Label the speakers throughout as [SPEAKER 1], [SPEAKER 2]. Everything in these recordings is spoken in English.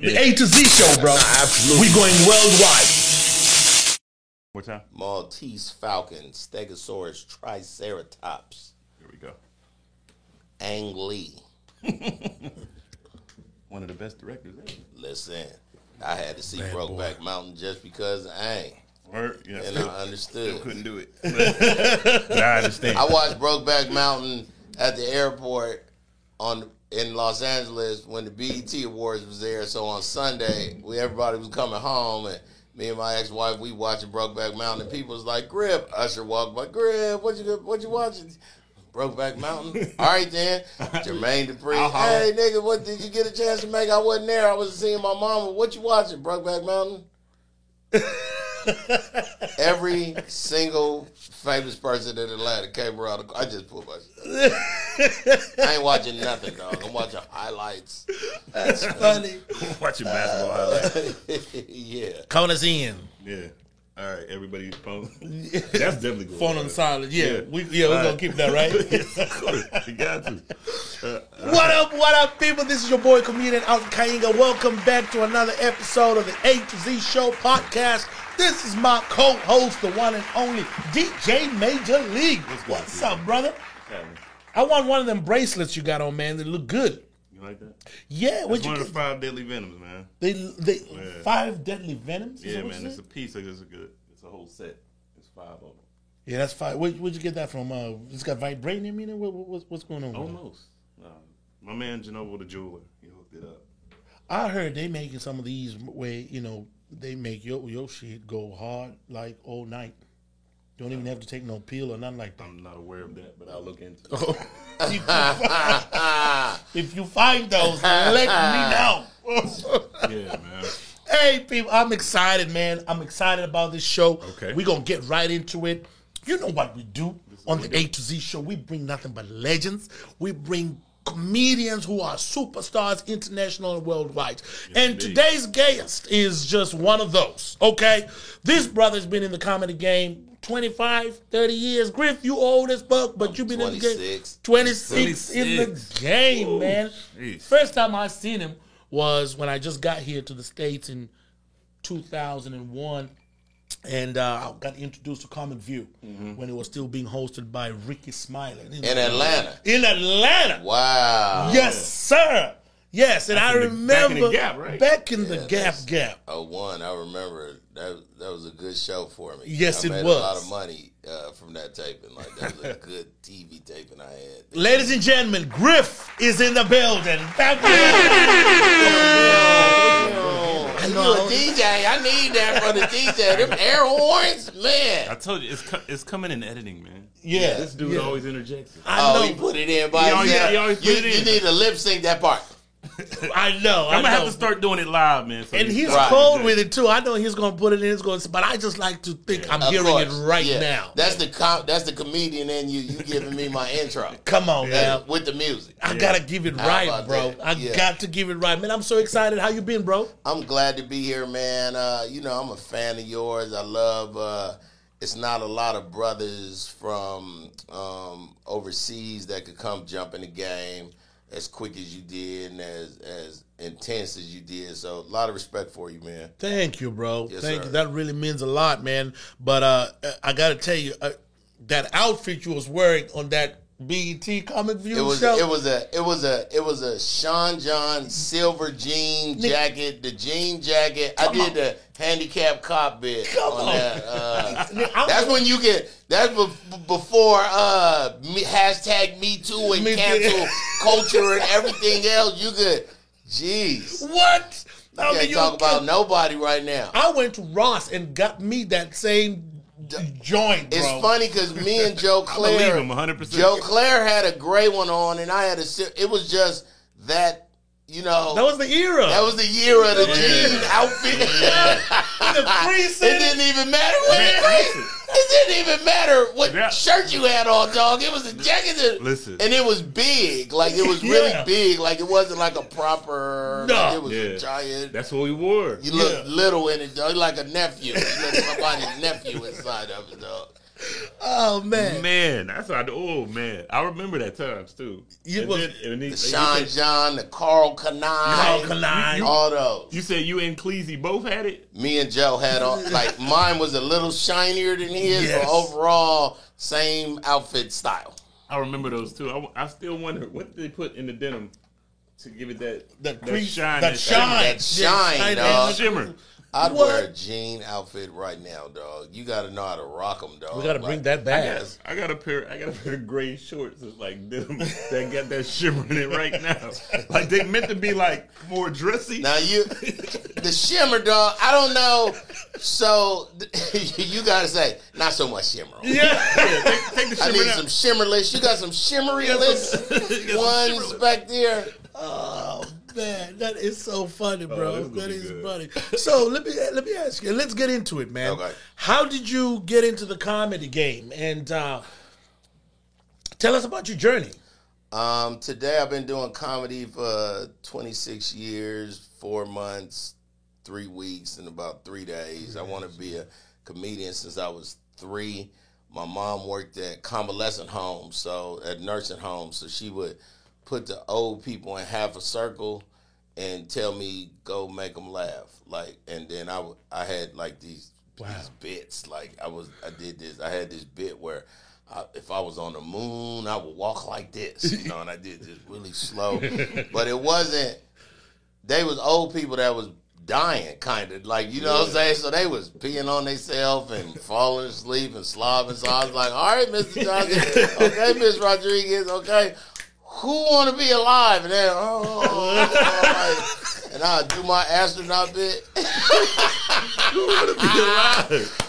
[SPEAKER 1] The A to Z show, bro.
[SPEAKER 2] Absolutely.
[SPEAKER 1] We going worldwide.
[SPEAKER 3] What time?
[SPEAKER 2] Maltese falcon, Stegosaurus triceratops,
[SPEAKER 3] Here we go.
[SPEAKER 2] Ang Lee.
[SPEAKER 3] One of the best directors ever.
[SPEAKER 2] Listen, I had to see
[SPEAKER 1] Bad
[SPEAKER 2] Brokeback Mountain just because I ain't.
[SPEAKER 3] Word? Yeah,
[SPEAKER 2] And I understood.
[SPEAKER 3] couldn't do it. But I understand.
[SPEAKER 2] I watched Brokeback Mountain at the airport in Los Angeles when the BET Awards was there. So on Sunday, everybody was coming home, and me and my ex-wife, we watching Brokeback Mountain. And people was like, "Grip." Usher walked by, "Grip, what you watching?" Brokeback Mountain. All right then. Jermaine Dupri. Hey nigga, what did you get a chance to make? I wasn't there. I was seeing my mama. What you watching? Brokeback Mountain. Every single famous person in Atlanta came around. I just put myself. I ain't watching nothing, dog. I'm watching highlights.
[SPEAKER 1] That's funny.
[SPEAKER 3] Watching basketball highlights.
[SPEAKER 2] Yeah.
[SPEAKER 1] Count us in.
[SPEAKER 3] Yeah. All right, everybody phone. That's definitely good.
[SPEAKER 1] Phone on silent. Yeah,
[SPEAKER 3] Yeah.
[SPEAKER 1] we're gonna keep that, right?
[SPEAKER 3] Yes, of course. You got to.
[SPEAKER 1] What up, people? This is your boy, comedian Alton Kainga. Welcome back to another episode of the A to Z Show podcast. This is my co-host, the one and only DJ Major League. What's up, brother? I want one of them bracelets you got on, man. They look good.
[SPEAKER 3] You like that?
[SPEAKER 1] Yeah,
[SPEAKER 3] It's one of the 5 deadly venoms, man.
[SPEAKER 1] They
[SPEAKER 3] Yeah.
[SPEAKER 1] 5 deadly venoms.
[SPEAKER 3] Yeah, man. It's a piece. It's a whole set. It's 5 of them.
[SPEAKER 1] Yeah, that's 5. Where'd you get that from? It's got vibranium in it. What's going on? with it?
[SPEAKER 3] Almost. My man Genovo the jeweler, he hooked it up.
[SPEAKER 1] I heard they making some of these where they make your shit go hard like all night. Don't even have to take no pill or nothing like that.
[SPEAKER 3] I'm not aware of that, but I'll look into it.
[SPEAKER 1] If you find those, let me know.
[SPEAKER 3] Yeah, man.
[SPEAKER 1] Hey, people, I'm excited, man. I'm excited about this show.
[SPEAKER 3] Okay.
[SPEAKER 1] We're going to get right into it. You know what we do on the A to Z show. We bring nothing but legends. We bring comedians who are superstars, international and worldwide. And
[SPEAKER 3] indeed.
[SPEAKER 1] today's guest is just one of those, okay? This brother's been in the comedy game 25, 30 years. Griff, you old as fuck, but you've been in the game 26 in the game, man.
[SPEAKER 3] Jeez.
[SPEAKER 1] First time I seen him was when I just got here to the States in 2001. And I got introduced to Comic View when it was still being hosted by Ricky Smiley.
[SPEAKER 2] In Atlanta.
[SPEAKER 1] In Atlanta.
[SPEAKER 2] Wow.
[SPEAKER 1] Yes, sir. Yes, and I remember back in the Gap.
[SPEAKER 2] Oh, one. I remember that was a good show for me.
[SPEAKER 1] Yes,
[SPEAKER 2] I
[SPEAKER 1] it
[SPEAKER 2] made
[SPEAKER 1] was.
[SPEAKER 2] a lot of money from that taping. Like that was a good TV taping I had.
[SPEAKER 1] Ladies and gentlemen, Griff is in the building. Back
[SPEAKER 2] You a DJ? I need that for the DJ. Them air horns, man.
[SPEAKER 3] I told you, it's coming in editing, man.
[SPEAKER 1] Yeah.
[SPEAKER 3] This dude always interjects.
[SPEAKER 1] I know.
[SPEAKER 2] He put it in by
[SPEAKER 3] He
[SPEAKER 2] himself.
[SPEAKER 3] always put it in.
[SPEAKER 2] You need to lip sync that part.
[SPEAKER 1] I know.
[SPEAKER 3] I'm gonna have to start doing it live, man. So
[SPEAKER 1] And he's
[SPEAKER 2] Right.
[SPEAKER 1] cold with it too. I know he's gonna put it in. But I just like to think I'm
[SPEAKER 2] Of
[SPEAKER 1] hearing
[SPEAKER 2] course.
[SPEAKER 1] it right
[SPEAKER 2] Yeah.
[SPEAKER 1] now.
[SPEAKER 2] That's the comedian in you. You giving me my intro.
[SPEAKER 1] Come on, man.
[SPEAKER 2] With the music.
[SPEAKER 1] I gotta give it
[SPEAKER 2] How
[SPEAKER 1] right,
[SPEAKER 2] about
[SPEAKER 1] bro.
[SPEAKER 2] that?
[SPEAKER 1] I
[SPEAKER 2] Yeah.
[SPEAKER 1] got to give it right, man. I'm so excited. How you been, bro?
[SPEAKER 2] I'm glad to be here, man. I'm a fan of yours. I love. It's not a lot of brothers from overseas that could come jump in the game as quick as you did and as intense as you did. So a lot of respect for you, man.
[SPEAKER 1] Thank you, bro.
[SPEAKER 2] Yes,
[SPEAKER 1] Thank
[SPEAKER 2] sir.
[SPEAKER 1] you. That really means a lot, man. But I gotta tell you, that outfit you was wearing on that BET Comic View show.
[SPEAKER 2] It was a Sean John silver jean jacket. The jean jacket. I did the handicap cop bit on that. That's when you get. That's before hashtag Me Too and cancel culture and everything else. You could. Jeez.
[SPEAKER 1] What?
[SPEAKER 2] You can't talk about nobody right now.
[SPEAKER 1] I went to Ross and got me that same joint, bro.
[SPEAKER 2] It's funny because me and Joe
[SPEAKER 3] I believe
[SPEAKER 2] Claire,
[SPEAKER 3] him 100%.
[SPEAKER 2] Joe Claire had a gray one on, and I had it was just that,
[SPEAKER 1] that was the era.
[SPEAKER 2] That was the year of the jean outfit.
[SPEAKER 1] The crease.
[SPEAKER 2] It didn't even matter what it didn't even matter what shirt you had on, dog. It was a jacket, and it was big. Like it was really big. Like it wasn't like a proper.
[SPEAKER 1] No.
[SPEAKER 2] Like, it was a giant.
[SPEAKER 3] That's what we wore.
[SPEAKER 2] You look little in it, dog. Like a nephew. You look somebody's nephew inside of it, dog.
[SPEAKER 1] Oh man,
[SPEAKER 3] Man, that's how. Oh man, I remember that times too.
[SPEAKER 1] You
[SPEAKER 3] And
[SPEAKER 1] was-
[SPEAKER 3] then-
[SPEAKER 2] The Sean John, the Carl Kanai, all those.
[SPEAKER 3] You said you and Cleasy both had it.
[SPEAKER 2] Me and Joe had all, like, mine was a little shinier than his,
[SPEAKER 1] Yes.
[SPEAKER 2] but overall, same outfit style.
[SPEAKER 3] I remember those too. I still wonder what did they put in the denim to give it that
[SPEAKER 1] crease,
[SPEAKER 3] shine,
[SPEAKER 1] that shine,
[SPEAKER 2] That shine,
[SPEAKER 1] Yeah,
[SPEAKER 2] dog.
[SPEAKER 3] that shimmer.
[SPEAKER 2] I'd
[SPEAKER 1] What?
[SPEAKER 2] wear a jean outfit right now, dog. You got to know how to rock them, dog.
[SPEAKER 1] We got to bring that
[SPEAKER 3] I
[SPEAKER 1] back.
[SPEAKER 3] got, I got a pair of gray shorts that's like denim that got that shimmer in it right now. Like they meant to be like more dressy.
[SPEAKER 2] Now the shimmer, dog. I don't know. So you got to say not so much shimmer.
[SPEAKER 3] Take the
[SPEAKER 2] I
[SPEAKER 3] shimmer
[SPEAKER 2] need
[SPEAKER 3] out.
[SPEAKER 2] some shimmerless. You got some shimmerless ones
[SPEAKER 3] shimmerless.
[SPEAKER 2] back there.
[SPEAKER 1] Oh man, that is so funny, bro.
[SPEAKER 3] this is gonna
[SPEAKER 1] That
[SPEAKER 3] be
[SPEAKER 1] is
[SPEAKER 3] good.
[SPEAKER 1] funny. So let me ask you. Let's get into it, man.
[SPEAKER 2] Okay.
[SPEAKER 1] How did you get into the comedy game? And tell us about your journey.
[SPEAKER 2] Today I've been doing comedy for 26 years, 4 months, 3 weeks, and about 3 days. I want to be a comedian since I was 3. My mom worked at convalescent homes, so at nursing homes, so she would put the old people in half a circle and tell me go make them laugh, like, and then I had like these bits, like I had this bit where if I was on the moon, I would walk like this, and I did this really slow, but it wasn't. They was old people that was dying, kind of, like, you know what I'm saying? So they was peeing on themselves and falling asleep and slobbing. So I was like, all right, Mr. Johnson, okay, Miss Rodriguez, okay, who want to be alive? And then, and I'll do my astronaut bit.
[SPEAKER 3] Who want to be alive?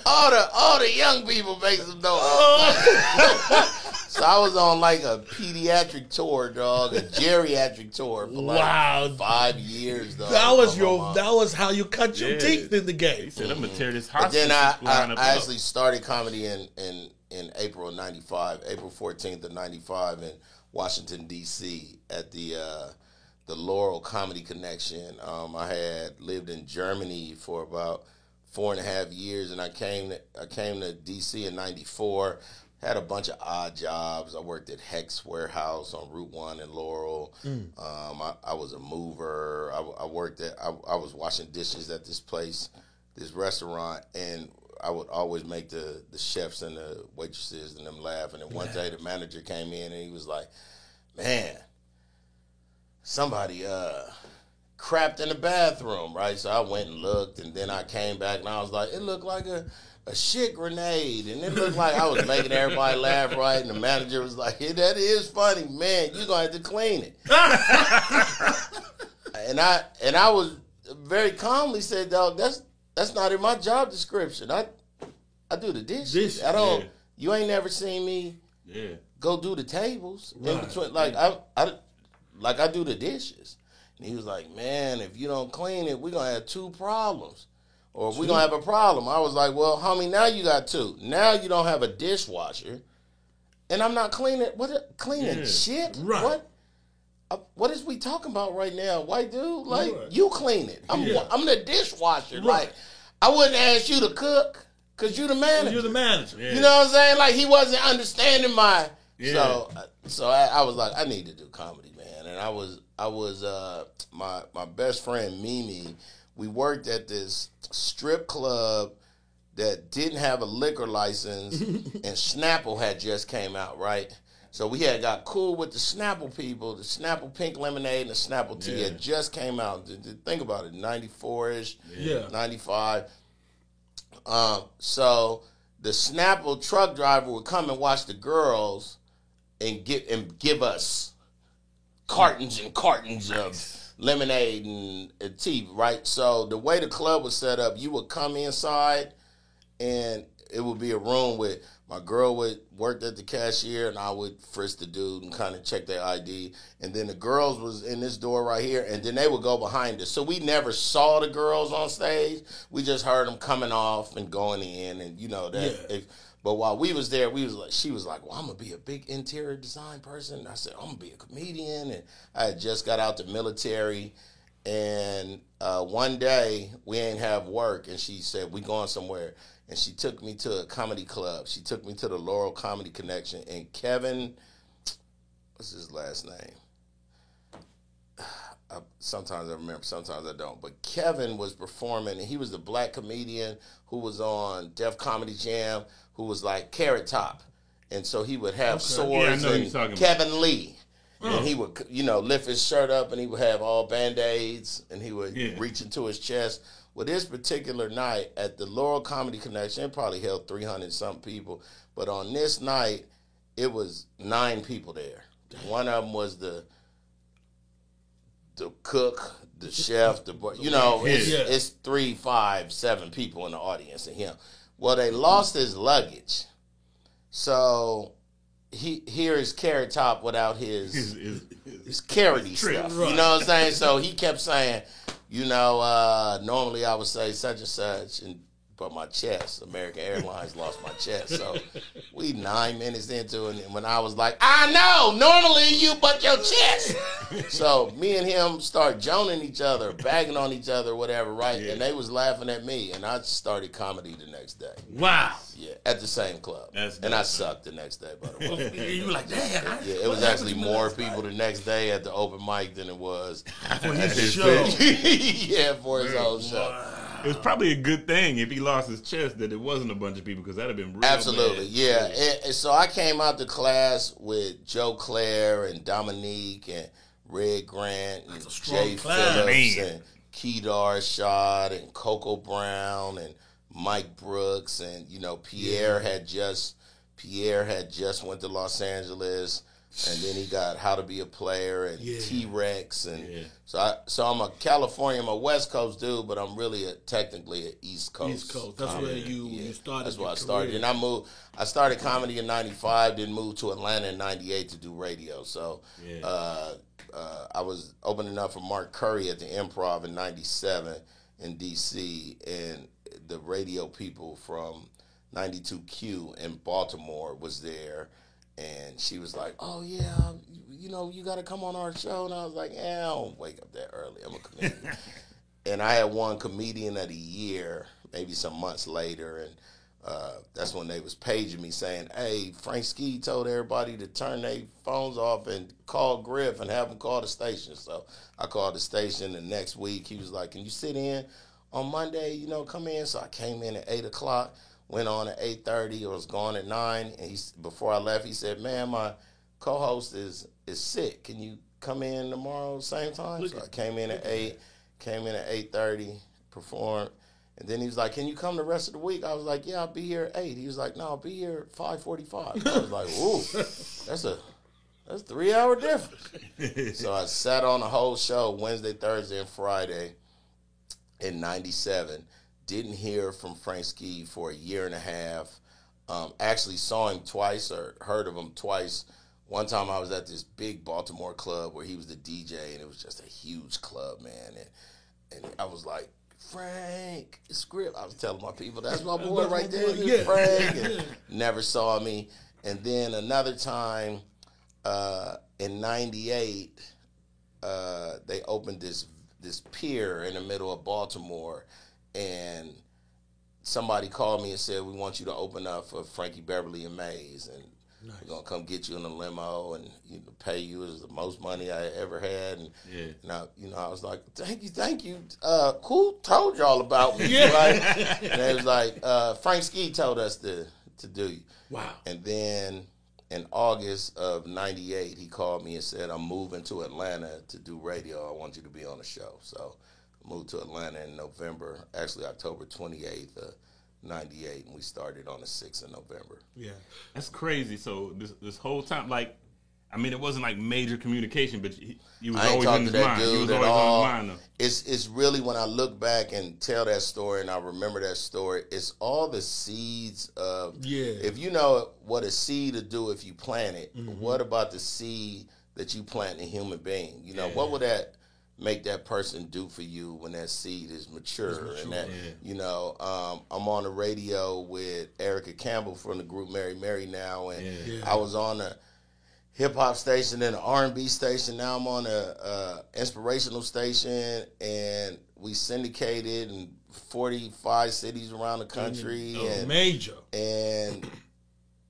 [SPEAKER 2] All the young people make some noise. So I was on like a pediatric tour, dog, a geriatric tour for like 5 years, dog.
[SPEAKER 1] That was
[SPEAKER 2] with my mom.
[SPEAKER 1] that was how you cut your
[SPEAKER 3] Yeah.
[SPEAKER 1] teeth in the
[SPEAKER 3] He
[SPEAKER 1] game.
[SPEAKER 3] said, "I'm gonna tear this
[SPEAKER 2] But
[SPEAKER 3] hospital
[SPEAKER 2] then I
[SPEAKER 3] line up."
[SPEAKER 2] actually started comedy in April of '95, April 14th of '95 in Washington D.C. at the Laurel Comedy Connection. I had lived in Germany for about 4.5 years, and I came to D.C. in '94. Had a bunch of odd jobs. I worked at Hex Warehouse on Route 1 in Laurel. I was a mover. I was washing dishes at this place, this restaurant, and I would always make the chefs and the waitresses and them laugh. And then one day the manager came in and he was like, man, somebody crapped in the bathroom, right? So I went and looked, and then I came back and I was like, it looked like a shit grenade, and it looked like I was making everybody laugh, right? And the manager was like, yeah, that is funny, man. You're gonna have to clean it. and I was very calmly said, dog, that's not in my job description. I do the dishes. I don't.
[SPEAKER 3] Yeah.
[SPEAKER 2] You ain't never seen me go do the tables in between. Like I do the dishes. And he was like, man, if you don't clean it, we're gonna have 2 problems. Or we're going to have a problem. I was like, well, homie, now you got 2. Now you don't have a dishwasher. And I'm not cleaning shit?
[SPEAKER 1] Right.
[SPEAKER 2] What is we talking about right now? White dude, like, you clean it. I'm the dishwasher.
[SPEAKER 1] Right.
[SPEAKER 2] Like, I wouldn't ask you to cook because you the manager.
[SPEAKER 1] You're the manager.
[SPEAKER 2] You know what I'm saying? Like, he wasn't understanding my...
[SPEAKER 3] Yeah.
[SPEAKER 2] So I was like, I need to do comedy, man. And I was my best friend, Mimi, we worked at this strip club that didn't have a liquor license, and Snapple had just came out, right? So we had got cool with the Snapple people. The Snapple Pink Lemonade and the Snapple Tea had just came out. Think about it, 94-ish, 95. So the Snapple truck driver would come and watch the girls and give us cartons and cartons of lemonade and tea, right? So the way the club was set up, you would come inside and it would be a room with my girl worked at the cashier and I would frisk the dude and kind of check their ID. And then the girls was in this door right here, and then they would go behind us. So we never saw the girls on stage. We just heard them coming off and going in, and you know that. But while we was there, she was like, well, I'm going to be a big interior design person. And I said, I'm going to be a comedian. And I had just got out the military. And one day we ain't have work, and she said, we going somewhere. And she took me to a comedy club. She took me to the Laurel Comedy Connection. And Kevin, what's his last name? Sometimes I remember, sometimes I don't. But Kevin was performing, and he was the black comedian who was on Def Comedy Jam, who was like Carrot Top. And so he would have swords and Kevin Lee. And he would, lift his shirt up, and he would have all Band-Aids, and he would reach into his chest. Well, this particular night at the Laurel Comedy Connection, it probably held 300-something people. But on this night, it was 9 people there. One of them was the cook, the chef, it's 3, 5, 7 people in the audience and him. Well, they lost his luggage. So here is Carrot Top without his carroty stuff. Right. You know what I'm saying? So he kept saying, normally I would say such and such, but my chest, American Airlines lost my chest. So we 9 minutes into it, and when I was like, I know, normally you but your chest. So me and him start joning each other, bagging on each other, whatever, right? Yeah. And they was laughing at me, and I started comedy the next day.
[SPEAKER 1] Wow.
[SPEAKER 2] Yeah, at the same club. And I sucked the next day, by the way.
[SPEAKER 1] You were like, damn.
[SPEAKER 2] Yeah, it was actually more people the next day at the open mic than it was
[SPEAKER 1] for his show.
[SPEAKER 2] Yeah, for his whole show.
[SPEAKER 3] Wow. It was probably a good thing if he lost his chest that it wasn't a bunch of people, because that'd have been real
[SPEAKER 2] absolutely
[SPEAKER 3] bad.
[SPEAKER 2] Yeah. And so I came out to class with Joe Claire and Dominique and Red Grant and Jay Phillips and Kedar Shad and Coco Brown and Mike Brooks, and Pierre had just went to Los Angeles. And then he got How to Be a Player and T-Rex. And so I'm a California, I'm a West Coast dude, but I'm really technically an East Coast.
[SPEAKER 1] East Coast. That's where you started.
[SPEAKER 2] That's where I started. And I started comedy in 95, then moved to Atlanta in 98 to do radio. So I was opening up for Mark Curry at the Improv in 97 in D.C. And the radio people from 92Q in Baltimore was there. And she was like, oh, yeah, you got to come on our show. And I was like, I don't wake up that early. I'm a comedian. And I had won Comedian of the Year maybe some months later. And that's when they was paging me saying, hey, Frank Ski told everybody to turn their phones off and call Griff and have him call the station. So I called the station. The next week, he was like, can you sit in on Monday, come in? So I came in at 8 o'clock. Went on at 8:30. It was gone at 9. And before I left, he said, man, my co-host is sick. Can you come in tomorrow same time? So I came in at 8, came in at 8:30, performed. And then he was like, can you come the rest of the week? I was like, yeah, I'll be here at 8. He was like, no, I'll be here at 5:45. I was like, ooh, that's a 3-hour difference. So I sat on the whole show Wednesday, Thursday, and Friday in 97. Didn't hear from Frank Ski for a year and a half. Actually saw him twice or heard of him twice. One time I was at this big Baltimore club where he was the DJ, and it was just a huge club, man. And I was like, Frank, it's Griff. I was telling my people, that's my boy right there, Frank. And never saw me. And then another time in 98, they opened this pier in the middle of Baltimore. And somebody called me and said, we want you to open up for Frankie Beverly and Maze. And we're going to come get you in a limo and pay you as the most money I ever had. And I was like, thank you. Who told y'all about me? Right? And it was like, Frank Ski told us to do you.
[SPEAKER 1] Wow.
[SPEAKER 2] And then in August of 98, he called me and said, I'm moving to Atlanta to do radio. I want you to be on the show. So moved to Atlanta in November, actually October 28th of 98, and we started on the 6th of November.
[SPEAKER 3] Yeah. That's crazy. So this whole time, it wasn't like major communication, but you was always in his mind. You was always on his mind, though.
[SPEAKER 2] It's really, when I look back and tell that story and I remember that story, it's all the seeds of, if you know what a seed to do if you plant it, what about the seed that you plant in a human being? What would that make that person do for you when that seed is mature? And that, I'm on the radio with Erica Campbell from the group Mary Mary now, and I was on hip hop station and an R&B station. Now I'm on a inspirational station, and we syndicated in 45 cities around the country. And
[SPEAKER 1] major.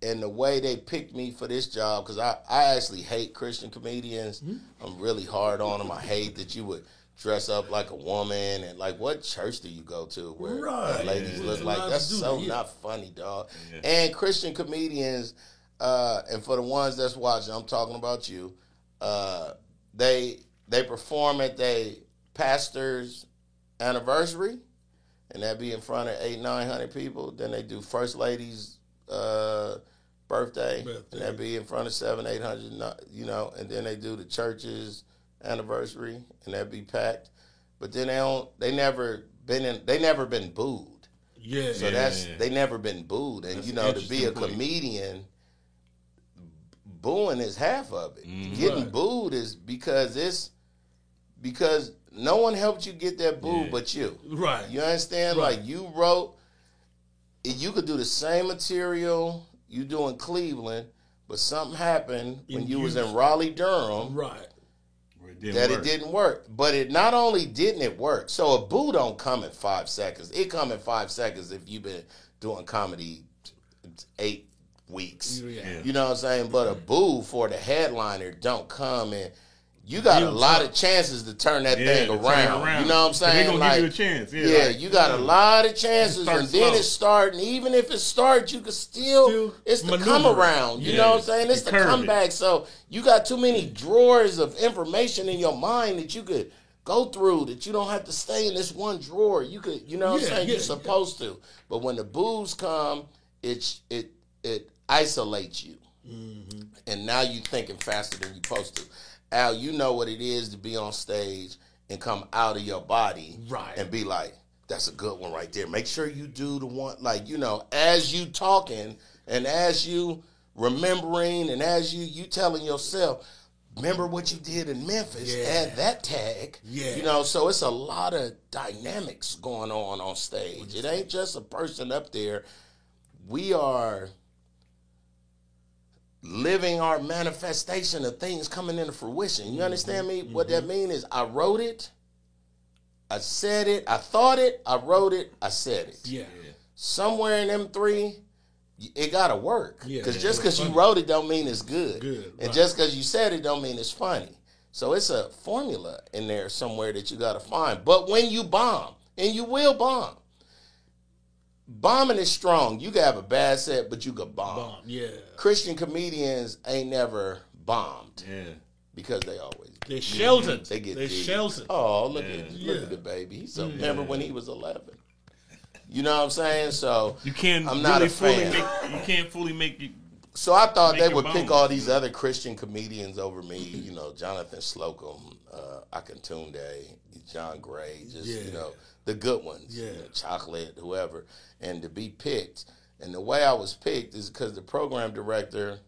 [SPEAKER 2] And the way they picked me for this job, because I actually hate Christian comedians. I'm really hard on them. I hate that you would dress up like a woman, and like, what church do you go to where ladies look like? That's so not funny, dog. Yeah. And Christian comedians, and for the ones that's watching, I'm talking about you. They perform at their pastor's anniversary, and that be in front of 800-900 people. Then they do First Lady's birthday, and that be in front of 700-800, and then they do the church's anniversary, and that be packed. But then they never been booed.
[SPEAKER 1] Yeah.
[SPEAKER 2] So they never been booed, and to be a comedian, booing is half of it. Getting booed is because no one helped you get that boo but you.
[SPEAKER 1] Right.
[SPEAKER 2] You understand? Right. Like, you wrote, you could do the same material you do in Cleveland, but something happened when you was in Raleigh, Durham.
[SPEAKER 1] Right.
[SPEAKER 2] It didn't work. But it not only didn't it work, so a boo don't come in 5 seconds. It come in 5 seconds if you've been doing comedy 8 weeks. Yeah. You know what I'm saying? But a boo for the headliner don't come in. You got a lot of chances to turn that thing around. You know what I'm saying?
[SPEAKER 3] They're going to give you a chance.
[SPEAKER 2] You got a lot of chances, and then it starts. And even if it starts, you can still it's the come around. You know what I'm saying? It's the comeback. So you got too many drawers of information in your mind that you could go through, that you don't have to stay in this one drawer. You could, you know what I'm saying? You're supposed to. But when the boos come, it isolates you. Mm-hmm. And now you're thinking faster than you're supposed to. Al, you know what it is to be on stage and come out of your body and be like, that's a good one right there. Make sure you do the one, like, as you talking and as you remembering and as you telling yourself, remember what you did in Memphis, add that tag. Yeah. So it's a lot of dynamics going on stage. It ain't just a person up there. We are living our manifestation of things coming into fruition. You understand me? Mm-hmm. What that means is I wrote it, I said it, I thought it, I wrote it, I said it. Yeah. Somewhere in them three, it got to work. Because just because you wrote it don't mean it's good. And just because you said it don't mean it's funny. So it's a formula in there somewhere that you got to find. But when you bomb, and you will bomb, bombing is strong. You can have a bad set, but you could bomb. Yeah. Christian comedians ain't never bombed. Yeah. Because they always
[SPEAKER 1] they're sheltered.
[SPEAKER 2] They're
[SPEAKER 1] sheltered.
[SPEAKER 2] Oh, look at the baby. He's remember when he was 11. You know what I'm saying? So
[SPEAKER 3] you can't.
[SPEAKER 2] I'm not a fan.
[SPEAKER 3] You can't fully make it.
[SPEAKER 2] So I thought they would pick all these other Christian comedians over me. Jonathan Slocum, Akintunde, John Gray, the good ones, Chocolate, whoever, and to be picked. And the way I was picked is because the program director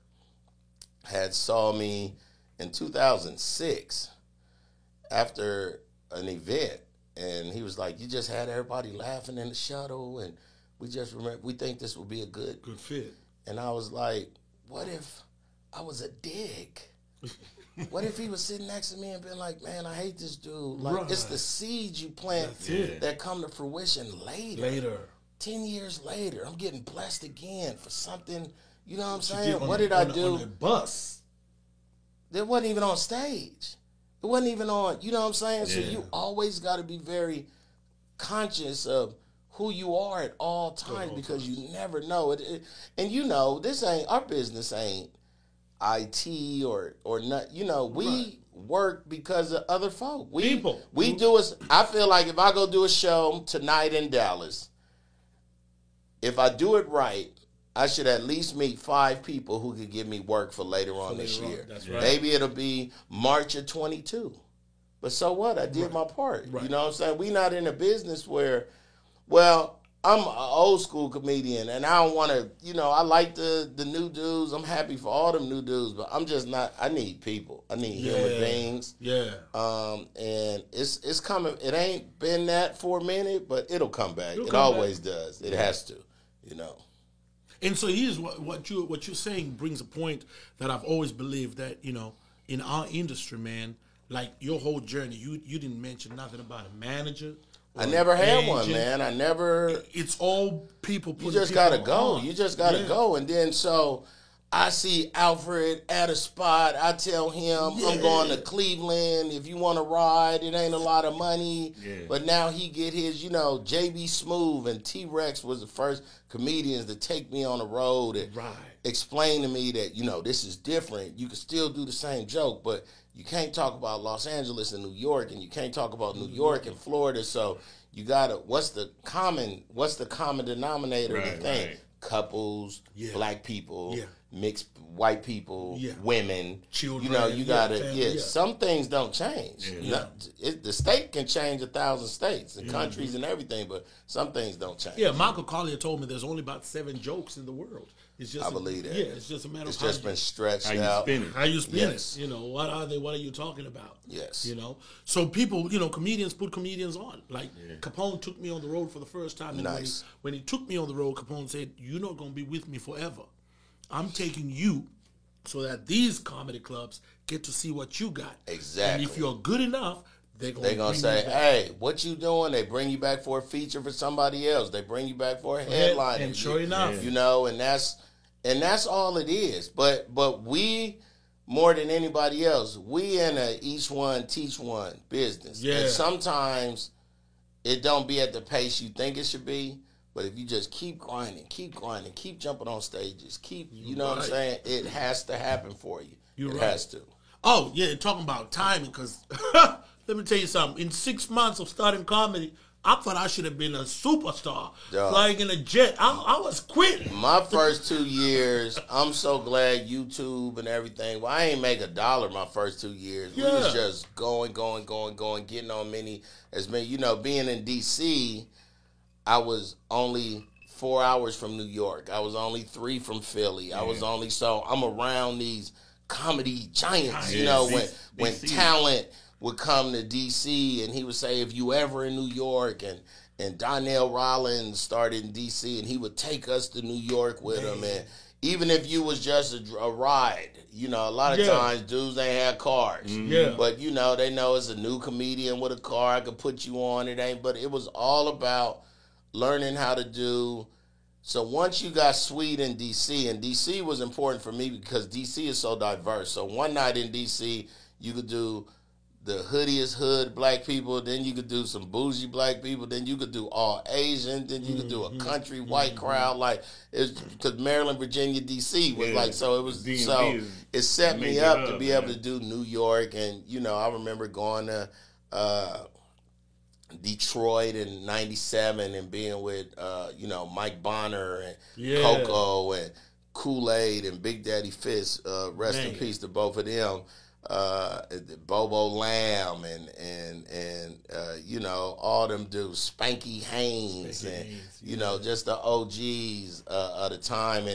[SPEAKER 2] had saw me in 2006 after an event, and he was like, "You just had everybody laughing in the shuttle, and we think this would be a good
[SPEAKER 1] fit."
[SPEAKER 2] And I was like, "What if I was a dick?" What if he was sitting next to me and been like, man, I hate this dude. Like, it's the seeds you plant that come to fruition later. 10 years later, I'm getting blessed again for something, you know what I'm saying? What did I do?
[SPEAKER 1] On the bus.
[SPEAKER 2] It wasn't even on stage. It wasn't even on, you know what I'm saying? Yeah. So you always got to be very conscious of who you are at all times because you never know. And this ain't, our business ain't IT or not, we work because of other folk. We do it. I feel like if I go do a show tonight in Dallas, if I do it right, I should at least meet 5 people who could give me work for later on this year. That's right. Maybe it'll be March of 22. But so what? I did my part. Right. You know what I'm saying? We not in a business where, I'm an old school comedian, and I don't want to, I like the new dudes. I'm happy for all them new dudes, but I'm just not. I need people. I need human beings. Yeah. And it's coming. It ain't been that for a minute, but it'll come back. It always does. It has to,
[SPEAKER 1] And so here's what you're saying brings a point that I've always believed, that, you know, in our industry, man, like your whole journey, you didn't mention nothing about a manager.
[SPEAKER 2] I never had one, man. I never.
[SPEAKER 1] It's all people.
[SPEAKER 2] You just gotta go.
[SPEAKER 1] On.
[SPEAKER 2] You just gotta go, and then so I see Alfred at a spot. I tell him I'm going to Cleveland. If you want to ride, it ain't a lot of money. Yeah. But now he get his, you know, JB Smoove and T-Rex was the first comedians to take me on the road and explain to me that, you know, this is different. You can still do the same joke, but you can't talk about Los Angeles and New York, and you can't talk about New York and Florida. So you gotta, what's the common denominator of the thing? Right. Couples, black people, mixed white people, women, children. You know, you gotta, some things don't change. The state can change 1,000 states and countries and everything, but some things don't change.
[SPEAKER 1] Yeah, Michael Collier told me there's only about 7 jokes in the world. It's just
[SPEAKER 2] I believe that.
[SPEAKER 1] Yeah, it's just a matter of
[SPEAKER 2] it's just been stretched
[SPEAKER 3] how
[SPEAKER 2] out.
[SPEAKER 3] How
[SPEAKER 1] you spin it. You know, what are they? What are you talking about?
[SPEAKER 2] Yes.
[SPEAKER 1] You know, so people, you know, comedians put comedians on. Like Capone took me on the road for the first time. And when he took me on the road, Capone said, "You're not going to be with me forever. I'm taking you so that these comedy clubs get to see what you got.
[SPEAKER 2] Exactly.
[SPEAKER 1] And if you're good enough, they're going to
[SPEAKER 2] say, hey, what you doing? They bring you back for a feature for somebody else. They bring you back for a headline.
[SPEAKER 1] And sure enough.
[SPEAKER 2] You know, and that's all it is. But we, more than anybody else, we in a each one, teach one business. Yeah. And sometimes it don't be at the pace you think it should be. But if you just keep grinding, keep jumping on stages, you know what I'm saying? It has to happen for you. It has to.
[SPEAKER 1] Oh, yeah, talking about timing, because let me tell you something. In 6 months of starting comedy, I thought I should have been a superstar, flying in a jet. I was quitting.
[SPEAKER 2] My first 2 years, I'm so glad YouTube and everything. Well, I ain't make $1 my first 2 years. We was just going, getting on as many. You know, being in D.C., I was only 4 hours from New York. I was only 3 from Philly. I was only, so I'm around these comedy giants, you know, when talent would come to D.C. and he would say, if you ever in New York, and Donnell Rollins started in D.C. and he would take us to New York with him, and even if you was just a ride, you know, a lot of times dudes ain't have cars. But, you know, they know it's a new comedian with a car, I could put you on, but it was all about learning how to do. So once you got sweet in D.C., and D.C. was important for me because D.C. is so diverse. So one night in D.C., you could do the hoodiest hood black people, then you could do some bougie black people, then you could do all Asian, then you could do a country white crowd. Like, it's because Maryland, Virginia, D.C. was like, so it was, so it set me up to be able to do New York. And, you know, I remember going to Detroit in '97 and being with you know, Mike Bonner and Coco and Kool-Aid and Big Daddy Fist, rest in peace to both of them, Bobo Lamb and you know, all them dudes, Spanky Haynes and you know, just the OGs of the time.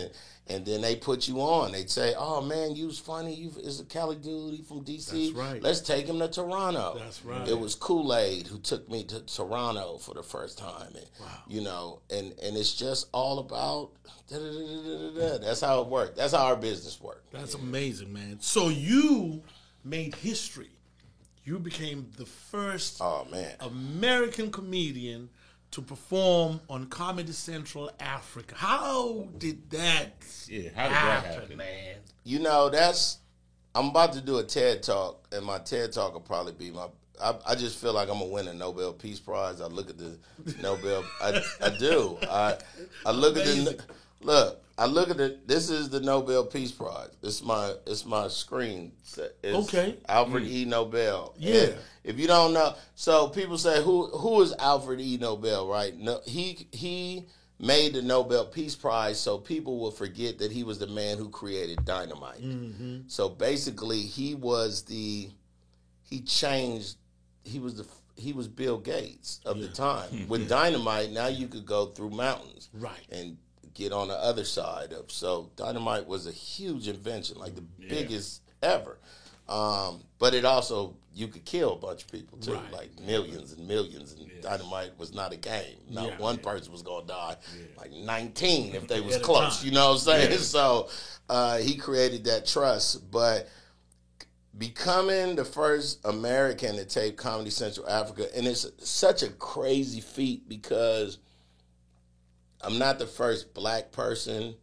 [SPEAKER 2] And then they put you on. They'd say, oh, man, you was funny. You is a Cali dude. He from D.C.
[SPEAKER 1] That's right.
[SPEAKER 2] Let's take him to Toronto.
[SPEAKER 1] That's right.
[SPEAKER 2] It was Kool-Aid who took me to Toronto for the first time. And, you know, and it's just all about da-da-da-da-da-da. That's how it worked. That's how our business worked.
[SPEAKER 1] That's amazing, man. So you made history. You became the first American comedian to perform on Comedy Central Africa. How did that happen, man?
[SPEAKER 2] You know, I'm about to do a TED Talk, and my TED Talk will probably be I just feel like I'm going to win a Nobel Peace Prize. I look at the Nobel, I do. I look at this is the Nobel Peace Prize. It's my screen. It's Alfred E. Nobel.
[SPEAKER 1] Yeah.
[SPEAKER 2] And if you don't know, so people say, who is Alfred E. Nobel, right? No, he made the Nobel Peace Prize so people will forget that he was the man who created dynamite. Mm-hmm. So basically, he was Bill Gates of the time. With dynamite, now you could go through mountains.
[SPEAKER 1] Right.
[SPEAKER 2] And get on the other side of. So dynamite was a huge invention, like the biggest ever. But it also, you could kill a bunch of people too, like millions and millions. And dynamite was not a game. Not one person was gonna die. Like 19 if they was close. You know what I'm saying? Yeah. So he created that trust. But becoming the first American to tape Comedy Central Africa, and it's such a crazy feat because I'm not the first black person.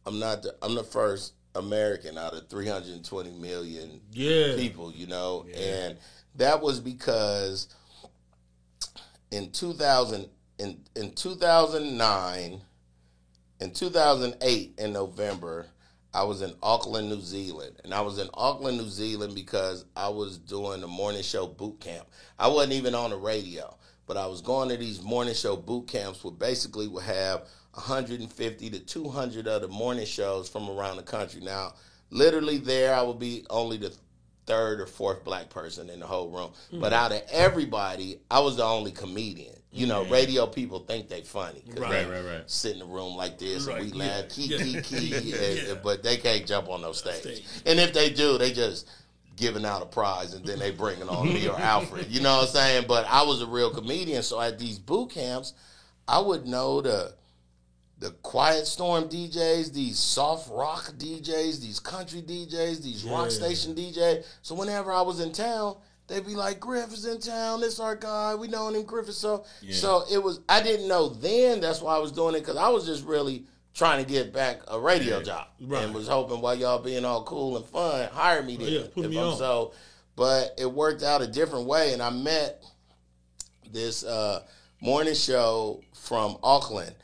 [SPEAKER 2] I'm the first American out of 320 million people, you know. Yeah. And that was because in 2009, in 2008 in November, I was in Auckland, New Zealand. And I was in Auckland, New Zealand because I was doing a morning show boot camp. I wasn't even on the radio, but I was going to these morning show boot camps where basically would have 150 to 200 other morning shows from around the country. Now, literally there, I would be only the third or fourth black person in the whole room. Mm-hmm. But out of everybody, I was the only comedian. You know, radio people think they funny.
[SPEAKER 3] Right.
[SPEAKER 2] Sit in the room like this and we laugh, but they can't jump on no stage. And if they do, they just giving out a prize and then they bring it on me or Alfred. You know what I'm saying? But I was a real comedian. So at these boot camps, I would know the Quiet Storm DJs, these soft rock DJs, these country DJs, these rock station DJs. So whenever I was in town, they'd be like, Griff is in town. This our guy. We know him, Griff. So it was, I didn't know then that's why I was doing it, because I was just really trying to get back a radio job. Right. And was hoping while y'all being all cool and fun, hire me then.
[SPEAKER 1] Put me on.
[SPEAKER 2] So, but it worked out a different way. And I met this morning show from Auckland.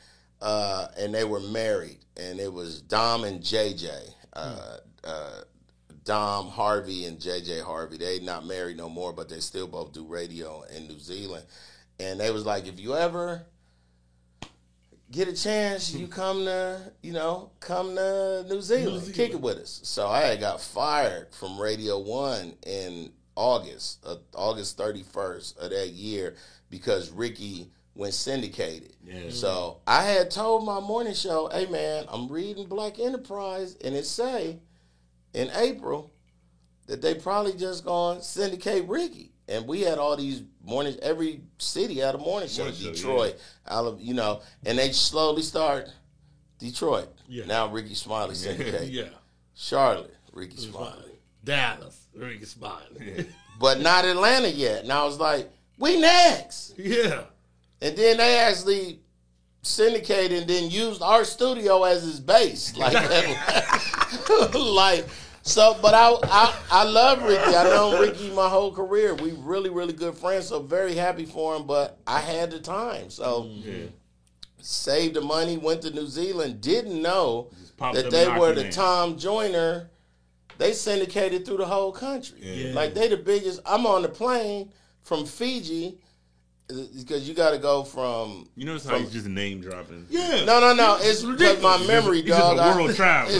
[SPEAKER 2] And they were married, and it was Dom and JJ. Dom Harvey and JJ Harvey. They not married no more, but they still both do radio in New Zealand. And they was like, if you ever get a chance, you come to New Zealand, kick it with us. So I had got fired from Radio 1 in August 31st of that year because Ricky went syndicated. Yeah. So I had told my morning show, hey man, I'm reading Black Enterprise, and it say in April that they probably just gonna syndicate Ricky. And we had all these mornings, every city had a morning show. Detroit, and they slowly start Detroit. Yeah. Now Ricky Smiley syndicated. Charlotte, Ricky Smiley.
[SPEAKER 1] Dallas, Ricky Smiley.
[SPEAKER 2] But not Atlanta yet. And I was like, we next.
[SPEAKER 1] Yeah.
[SPEAKER 2] And then they actually syndicated and then used our studio as his base. But I love Ricky. I know Ricky my whole career. We really, really good friends, so very happy for him. But I had the time. So saved the money, went to New Zealand, didn't know that they were the Tom Joyner. They syndicated through the whole country. Yeah. Like they the biggest. I'm on the plane from Fiji. Because you got to go from...
[SPEAKER 3] You notice how he's just name dropping.
[SPEAKER 2] Yeah. No. It's because my memory, dog.
[SPEAKER 3] Just a world travel.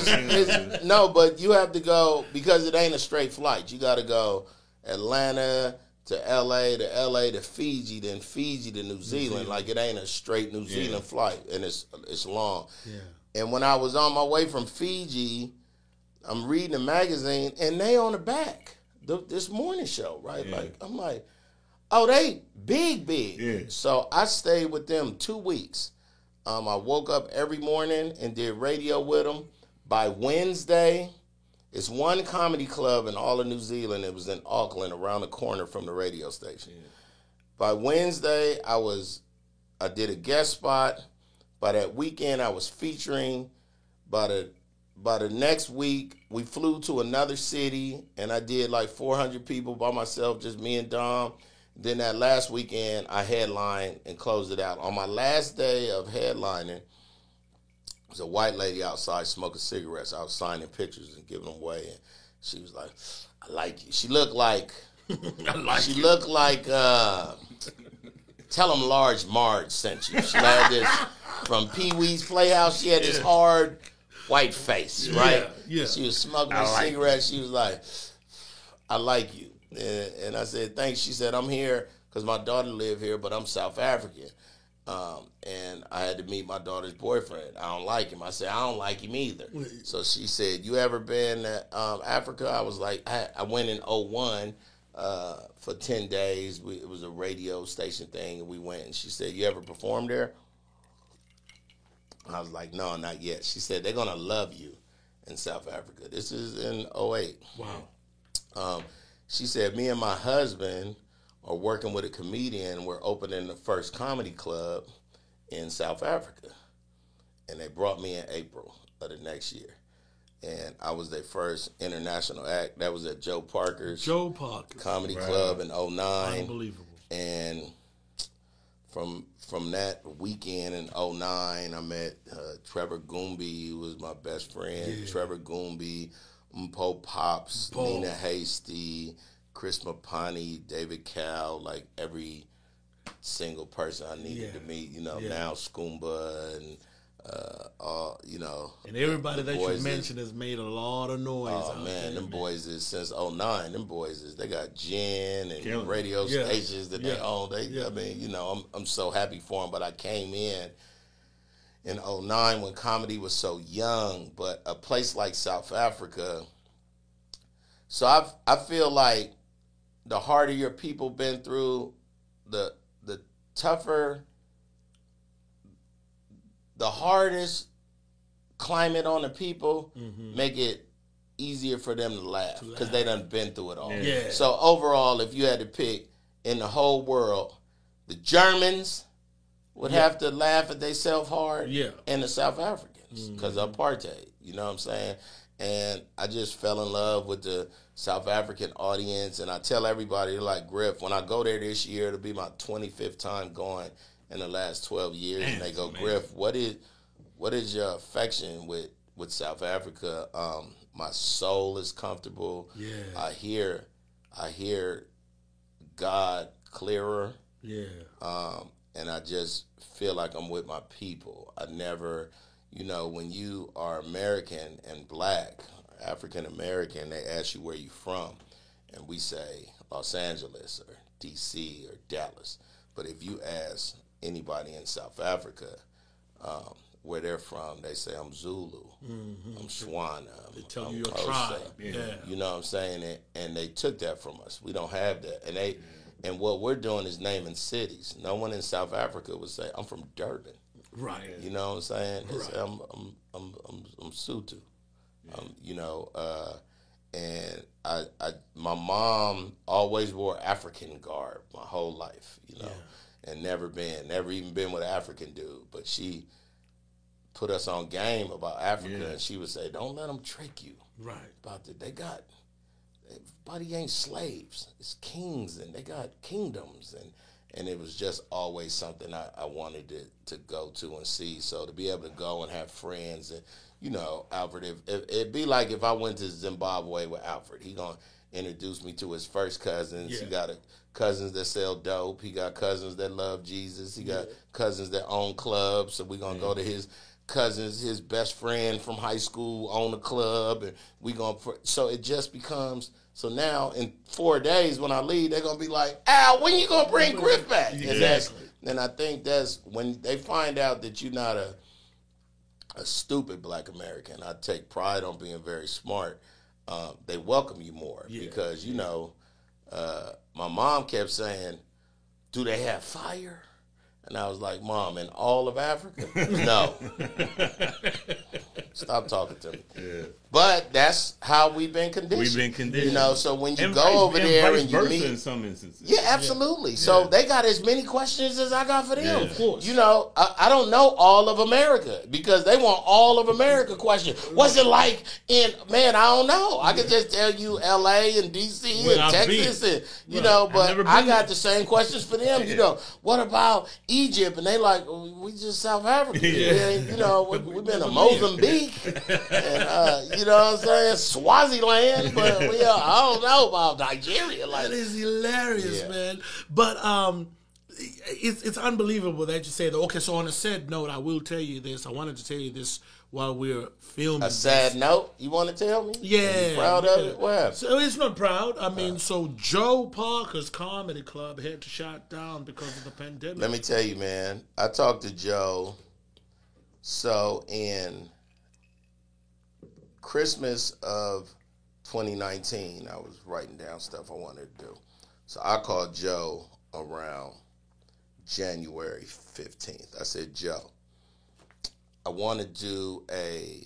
[SPEAKER 2] No, but you have to go... Because it ain't a straight flight. You got to go Atlanta to L.A. to Fiji, then Fiji to New Zealand. Like, it ain't a straight New Zealand flight. And it's long. Yeah. And when I was on my way from Fiji, I'm reading a magazine, and they on the back. This morning show, right? Yeah. Like, I'm like... Oh, they big. Yeah. So I stayed with them 2 weeks. I woke up every morning and did radio with them. By Wednesday, it's one comedy club in all of New Zealand. It was in Auckland, around the corner from the radio station. Yeah. By Wednesday, I did a guest spot. By that weekend, I was featuring. By the next week, we flew to another city, and I did like 400 people by myself, just me and Dom. Then that last weekend, I headlined and closed it out. On my last day of headlining, there was a white lady outside smoking cigarettes. I was signing pictures and giving them away. And she was like, I like you. She looked like, tell them Large Marge sent you. She had this, from Pee-wee's Playhouse, she had this hard white face, right? Yeah. She was smoking a cigarette. She was like, I like you. And I said, thanks. She said, I'm here because my daughter live here, but I'm South African. And I had to meet my daughter's boyfriend. I don't like him. I said, I don't like him either. So she said, you ever been to Africa? I was like, I went in 2001 for 10 days. It was a radio station thing, and we went, and she said, you ever performed there? I was like, no, not yet. She said, they're going to love you in South Africa. This is in 2008.
[SPEAKER 1] Wow.
[SPEAKER 2] She said, me and my husband are working with a comedian. We're opening the first comedy club in South Africa. And they brought me in April of the next year. And I was their first international act. That was at Joe Parker's Comedy Club in 2009.
[SPEAKER 1] Unbelievable.
[SPEAKER 2] And from that weekend in 2009, I met Trevor Goombi, who was my best friend. Yeah. Trevor Goombi, Mpo Pops, Nina Hasty, Chris Mapani, David Cal, like every single person I needed to meet, now Skoomba and all,
[SPEAKER 1] And everybody that you mentioned has made a lot of noise.
[SPEAKER 2] Oh, man, them boys is since 2009, them boys is, they got gin and radio stations that they own. I mean, I'm so happy for them, but I came in 2009 when comedy was so young, but a place like South Africa, so I feel like the harder your people been through, the tougher, the hardest climate on the people make it easier for them to laugh because they done been through it all.
[SPEAKER 1] Yeah.
[SPEAKER 2] So overall, if you had to pick in the whole world, the Germans would have to laugh at themselves hard, and the South Africans because of apartheid. You know what I'm saying? And I just fell in love with the South African audience. And I tell everybody, like Griff, when I go there this year, it'll be my 25th time going in the last 12 years. Man, and they go, Griff, what is your affection with South Africa? My soul is comfortable. Yeah. I hear God clearer. Yeah. And I just feel like I'm with my people. I never... when you are American and black, African American, they ask you where you from, and we say Los Angeles or D.C. or Dallas. But if you ask anybody in South Africa where they're from, they say I'm Zulu, I'm Shwana.
[SPEAKER 1] They tell you your tribe. Yeah.
[SPEAKER 2] You know what I'm saying? And they took that from us. We don't have that. And what we're doing is naming cities. No one in South Africa would say I'm from Durban.
[SPEAKER 1] Right.
[SPEAKER 2] You know what I'm saying? Right. I'm Sutu. And my mom always wore African garb my whole life, and never even been with an African dude. But she put us on game about Africa, and she would say, "Don't let them trick you."
[SPEAKER 1] Right.
[SPEAKER 2] About that, everybody ain't slaves. It's kings, and they got kingdoms, and it was just always something I wanted to go to and see. So to be able to go and have friends, and Alfred, it'd be like if I went to Zimbabwe with Alfred. He gonna introduce me to his first cousins. Yeah. He got cousins that sell dope. He got cousins that love Jesus. He got cousins that own clubs. So we gonna go to his cousins. His best friend from high school own a club, and so it just becomes. So now in 4 days when I leave, they're going to be like, Al, when you going to bring Griff back?
[SPEAKER 1] Exactly.
[SPEAKER 2] And I think that's when they find out that you're not a stupid black American. I take pride on being very smart. They welcome you more because, my mom kept saying, do they have fire? And I was like, Mom, in all of Africa? No. Stop talking to me. Yeah. But that's how we've been conditioned.
[SPEAKER 3] We've been conditioned.
[SPEAKER 2] So when you go over there and you meet...
[SPEAKER 3] in some instances.
[SPEAKER 2] Yeah, absolutely. Yeah. So they got as many questions as I got for them. Yeah. Of course. I don't know all of America because they want all of America questions. What's it like I don't know. I can just tell you L.A. and D.C. and Texas and, but I got the same questions for them. Yeah. What about Egypt? And they like, we just South Africa. Yeah. We've been to Mozambique. And, you know what I'm saying? Swaziland, but I don't know about Nigeria.
[SPEAKER 1] That is hilarious, man. But it's unbelievable that you say that. Okay, so on a sad note, I will tell you this. I wanted to tell you this while we're filming.
[SPEAKER 2] A sad note? You want to tell me?
[SPEAKER 1] Yeah.
[SPEAKER 2] Are you proud of it? What happened?
[SPEAKER 1] So it's not proud. I mean, so Joe Parker's comedy club had to shut down because of the pandemic.
[SPEAKER 2] Let me tell you, man. I talked to Joe. So in Christmas of 2019, I was writing down stuff I wanted to do. So I called Joe around January 15th. I said, Joe, I want to do an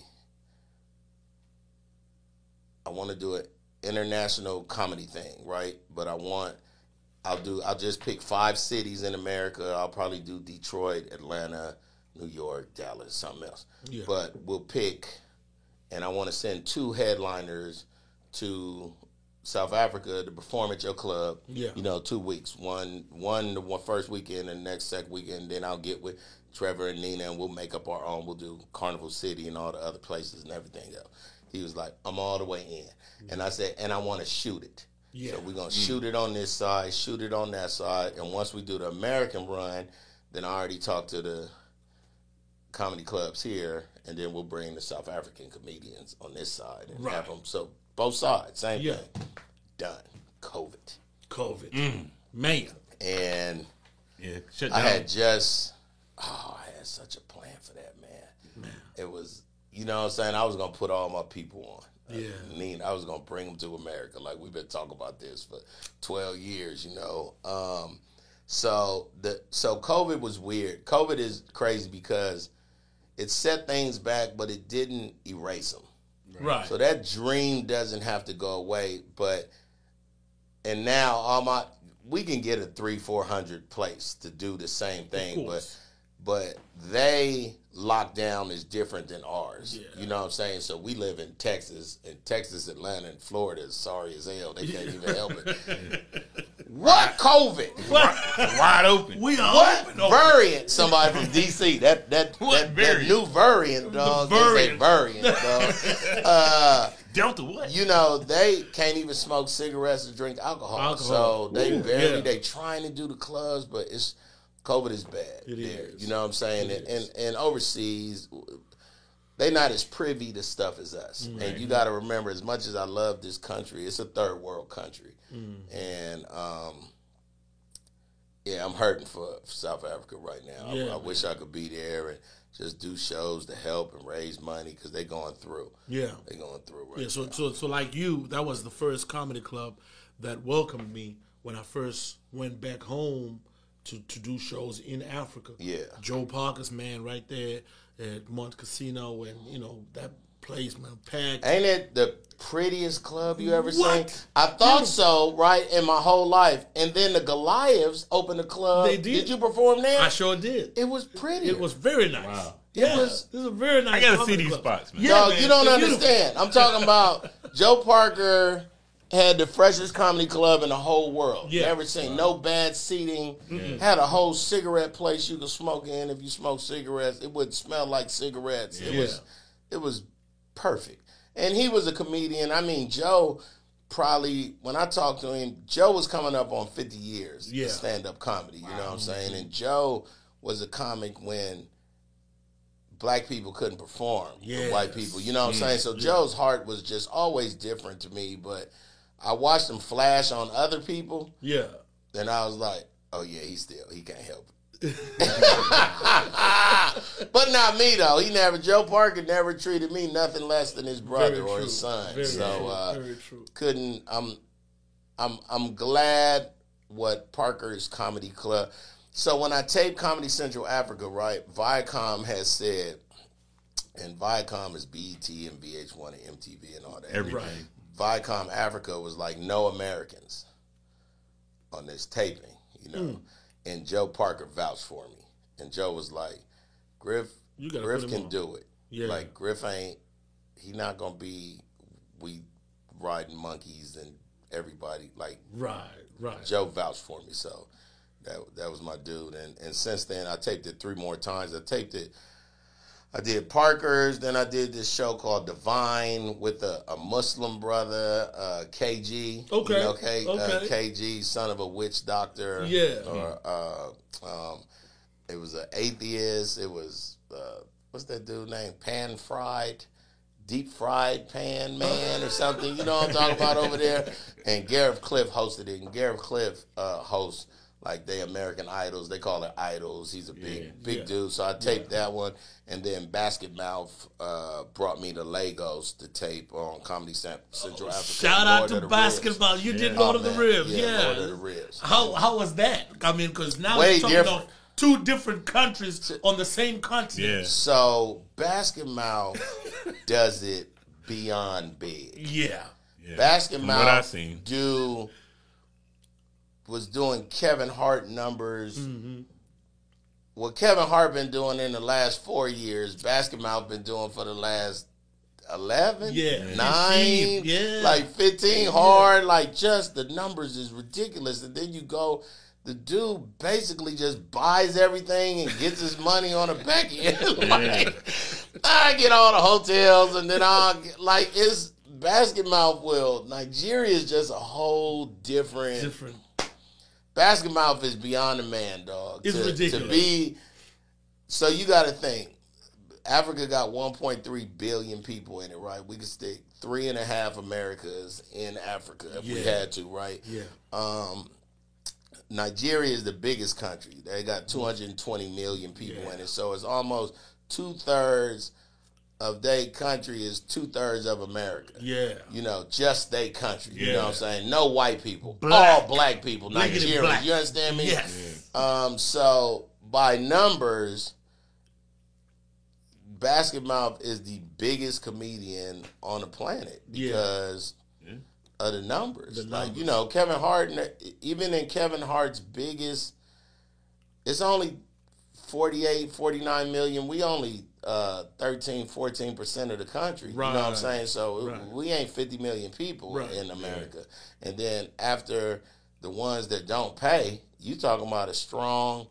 [SPEAKER 2] international comedy thing, right? But I'll just pick 5 cities in America. I'll probably do Detroit, Atlanta, New York, Dallas, something else. Yeah. But we'll pick, and I want to send 2 headliners to South Africa to perform at your club. Yeah. 2 weeks. One the first weekend and the next second weekend. Then I'll get with Trevor and Nina and we'll make up our own. We'll do Carnival City and all the other places and everything else. He was like, I'm all the way in. And I said, and I want to shoot it. Yeah. So we're going to shoot it on this side, shoot it on that side. And once we do the American run, then I already talked to the comedy clubs here, and then we'll bring the South African comedians on this side and have them. So both sides, same thing. Done. COVID.
[SPEAKER 1] Man.
[SPEAKER 2] And
[SPEAKER 3] shut down.
[SPEAKER 2] I had such a plan for that, man. It was, you know what I'm saying? I was going to put all my people on. Nina, I was going to bring them to America. Like, we've been talking about this for 12 years, So COVID was weird. COVID is crazy because it set things back, but it didn't erase them.
[SPEAKER 1] Right.
[SPEAKER 2] So that dream doesn't have to go away. And now we can get a 300-400 place to do the same thing, but they lockdown is different than ours. Yeah. You know what I'm saying? So we live in Texas, Atlanta, and Florida is sorry as hell. They can't even help it. What COVID?
[SPEAKER 3] Wide open.
[SPEAKER 1] We are
[SPEAKER 2] what open. Variant? Somebody from DC. That new variant, dog. Variant, dog.
[SPEAKER 3] Delta what?
[SPEAKER 2] They can't even smoke cigarettes or drink alcohol. So they trying to do the clubs, but COVID is bad.
[SPEAKER 1] It is.
[SPEAKER 2] You know what I'm saying? And overseas, they're not as privy to stuff as us. Right. And you got to remember, as much as I love this country, it's a third world country. And, I'm hurting for South Africa right now. Yeah, I wish I could be there and just do shows to help and raise money because they're going through. Yeah. They're going through right now.
[SPEAKER 1] So like you, that was the first comedy club that welcomed me when I first went back home to do shows in Africa. Yeah. Joe Parker's man right there at Mont Casino, and that place, man, packed.
[SPEAKER 2] Ain't it the prettiest club you ever seen? I thought so, right, in my whole life. And then the Goliaths opened a club.
[SPEAKER 1] They did.
[SPEAKER 2] Did you perform there?
[SPEAKER 1] I sure did.
[SPEAKER 2] It was pretty.
[SPEAKER 1] It was very nice.
[SPEAKER 3] Wow.
[SPEAKER 1] It was a very nice.
[SPEAKER 3] I gotta see these spots, man.
[SPEAKER 2] Dog, you don't understand. I'm talking about Joe Parker had the freshest comedy club in the whole world. Yeah. Never seen no bad seating. Mm-hmm. Had a whole cigarette place you could smoke in. If you smoke cigarettes, it wouldn't smell like cigarettes. Yeah. It was perfect. And he was a comedian. I mean, Joe probably, when I talked to him, Joe was coming up on 50 years of stand-up comedy. You know what I'm saying? And Joe was a comic when black people couldn't perform with white people. You know what I'm saying? So Joe's heart was just always different to me, but I watched him flash on other people. Yeah. Then I was like, oh yeah, he can't help it. But not me though. Joe Parker never treated me nothing less than his brother or his son. Very true. I'm glad what Parker's Comedy Club. So when I taped Comedy Central Africa, right, Viacom has said, and Viacom is BET and VH1 and MTV and all that.
[SPEAKER 3] Everything.
[SPEAKER 2] Viacom Africa was like, no Americans on this taping, And Joe Parker vouched for me. And Joe was like, Griff can do it. Yeah. Like, Griff he not going to be, we riding monkeys and everybody. Like,
[SPEAKER 1] right.
[SPEAKER 2] Joe vouched for me. So that was my dude. And since then, I taped it 3 more times. I taped it, I did Parker's. Then I did this show called Divine with a Muslim brother, KG.
[SPEAKER 1] Okay.
[SPEAKER 2] You know, KG, son of a witch doctor.
[SPEAKER 1] Yeah.
[SPEAKER 2] Or it was an atheist. It was what's that dude name? Deep fried pan man or something. You know what I'm talking about over there? And Gareth Cliff hosted it. And Gareth Cliff hosts like they American Idols. They call it Idols. He's a big dude. So I taped that one. And then Basket Mouth brought me to Lagos to tape on Comedy Central Africa.
[SPEAKER 1] Shout out to Basket Mouth. You did Lord of the Ribs. Yeah.
[SPEAKER 2] Lord of the Ribs.
[SPEAKER 1] How was that? I mean, because now we're talking about 2 different countries on the same continent.
[SPEAKER 2] Yeah. So Basket Mouth does it beyond big.
[SPEAKER 1] Yeah.
[SPEAKER 2] Basket Mouth
[SPEAKER 3] what I seen.
[SPEAKER 2] was doing Kevin Hart numbers. Mm-hmm. What Kevin Hart been doing in the last 4 years, Basket Mouth been doing for the last 11, 9,
[SPEAKER 1] 15,
[SPEAKER 2] like 15 hard. Like just the numbers is ridiculous. And then you go. The dude basically just buys everything and gets his money on a back end. I get all the hotels and then it's Basket Mouth Nigeria is just a whole different. Basket Mouth is beyond a man, dog.
[SPEAKER 1] It's ridiculous.
[SPEAKER 2] So you got to think, Africa got 1.3 billion people in it, right? We could stick 3.5 Americas in Africa if we had to, right?
[SPEAKER 1] Yeah.
[SPEAKER 2] Nigeria is the biggest country. They got 220 million people in it. So it's almost 2/3 of their country is 2/3 of America.
[SPEAKER 1] Yeah.
[SPEAKER 2] You know, just their country. You know what I'm saying? No white people. All black people. Nigerians. You understand me?
[SPEAKER 1] Yes.
[SPEAKER 2] So by numbers, Basket Mouth is the biggest comedian on the planet because of the numbers. Like, you know, Kevin Hart, even in Kevin Hart's biggest, it's only 48, 49 million. We only 13, 14% of the country.
[SPEAKER 1] Right.
[SPEAKER 2] You know what I'm saying? So we ain't 50 million people in America. Yeah. And then after the ones that don't pay, you talking about a strong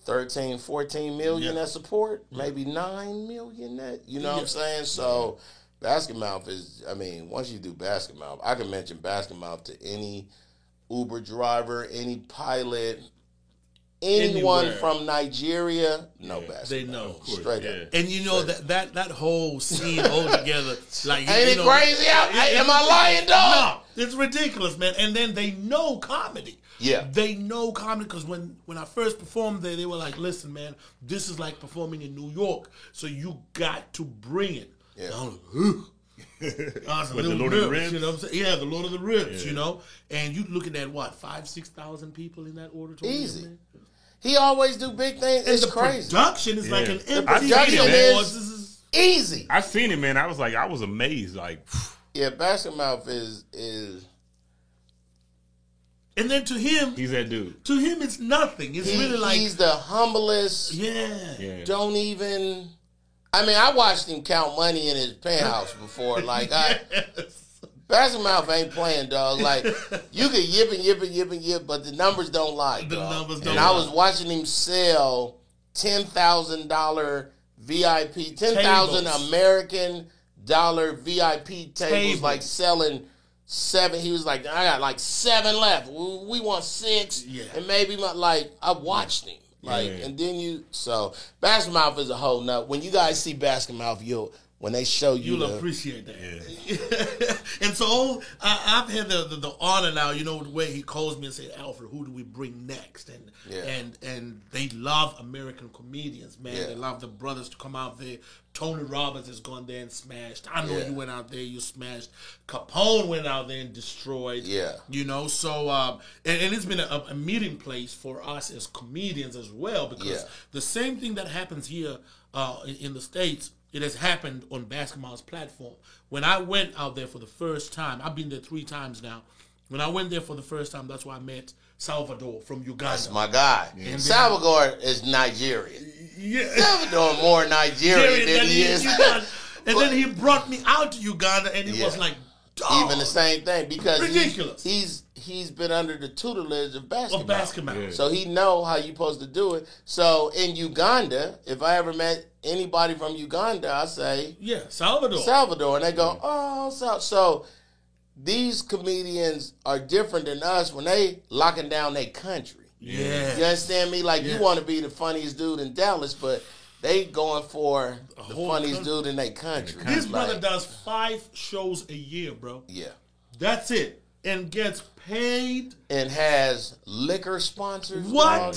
[SPEAKER 2] 13, 14 million that support, maybe 9 million that, you know what I'm saying? So Basket Mouth is, I mean, once you do Basket Mouth, I can mention Basket Mouth to any Uber driver, any pilot, anyone from Nigeria. No Basket
[SPEAKER 1] They
[SPEAKER 2] Mouth.
[SPEAKER 1] know.
[SPEAKER 2] Straight up.
[SPEAKER 1] And you know that whole scene altogether, like
[SPEAKER 2] ain't it crazy? Am I lying, dog?
[SPEAKER 1] No, it's ridiculous, man. And then they know comedy.
[SPEAKER 2] Yeah.
[SPEAKER 1] They know comedy because when I first performed there, they were like, listen, man, this is like performing in New York, so you got to bring it.
[SPEAKER 2] Yeah.
[SPEAKER 3] With the Lord of the Ribs?
[SPEAKER 1] You know what I'm saying? Yeah, the Lord of the Ribs, you know? And you looking at, 5,000-6,000 people in that auditorium?
[SPEAKER 2] Easy.
[SPEAKER 1] Man?
[SPEAKER 2] He always do big things. It's crazy.
[SPEAKER 1] Production is like an
[SPEAKER 2] The
[SPEAKER 1] empty
[SPEAKER 2] production is easy.
[SPEAKER 3] I seen it, man. I was amazed. Like,
[SPEAKER 2] yeah, Basket Mouth is.
[SPEAKER 1] And then to him,
[SPEAKER 3] he's that dude.
[SPEAKER 1] To him, it's nothing. It's really like
[SPEAKER 2] he's the humblest.
[SPEAKER 1] Yeah.
[SPEAKER 2] Don't even. I mean, I watched him count money in his penthouse before. Like, Basket Mouth ain't playing, dog. Like, you can yip and yip, but the numbers don't lie, dog. I was watching him sell $10,000 VIP, 10,000 American dollar VIP tables, like selling 7. He was like, I got like 7 left. We want 6. Yeah. And maybe, I watched him. And then Basket Mouth is a whole nut. When you guys see Basket Mouth, when they show you,
[SPEAKER 1] you'll appreciate that. Yeah. And so I've had the honor now, the way he calls me and says, Alfred, who do we bring next? And they love American comedians, man. Yeah. They love the brothers to come out there. Tony Robbins has gone there and smashed. I know you went out there, you smashed. Capone went out there and destroyed. Yeah. So and it's been a meeting place for us as comedians as well, because the same thing that happens here in the States, it has happened on Basket Mouth's platform. When I went out there for the first time, I've been there 3 times now. When I went there for the first time, that's where I met Salvador from Uganda.
[SPEAKER 2] That's my guy. Yeah. Salvador is Nigerian.
[SPEAKER 1] Yeah.
[SPEAKER 2] Salvador more Nigerian than he is.
[SPEAKER 1] And then he brought me out to Uganda, and he was like, dog.
[SPEAKER 2] Even the same thing, because
[SPEAKER 1] ridiculous.
[SPEAKER 2] He's he's been under the tutelage of basketball.
[SPEAKER 1] Yeah.
[SPEAKER 2] So he know how you supposed to do it. So in Uganda, if I ever met anybody from Uganda, I say, Salvador. And they go, oh, so these comedians are different than us when they locking down their country.
[SPEAKER 1] Yeah.
[SPEAKER 2] You understand me? Like, you want to be the funniest dude in Dallas, but they going for the funniest dude in their country.
[SPEAKER 1] This brother does 5 shows a year, bro.
[SPEAKER 2] Yeah.
[SPEAKER 1] That's it. And gets paid.
[SPEAKER 2] And has liquor sponsors.
[SPEAKER 1] What?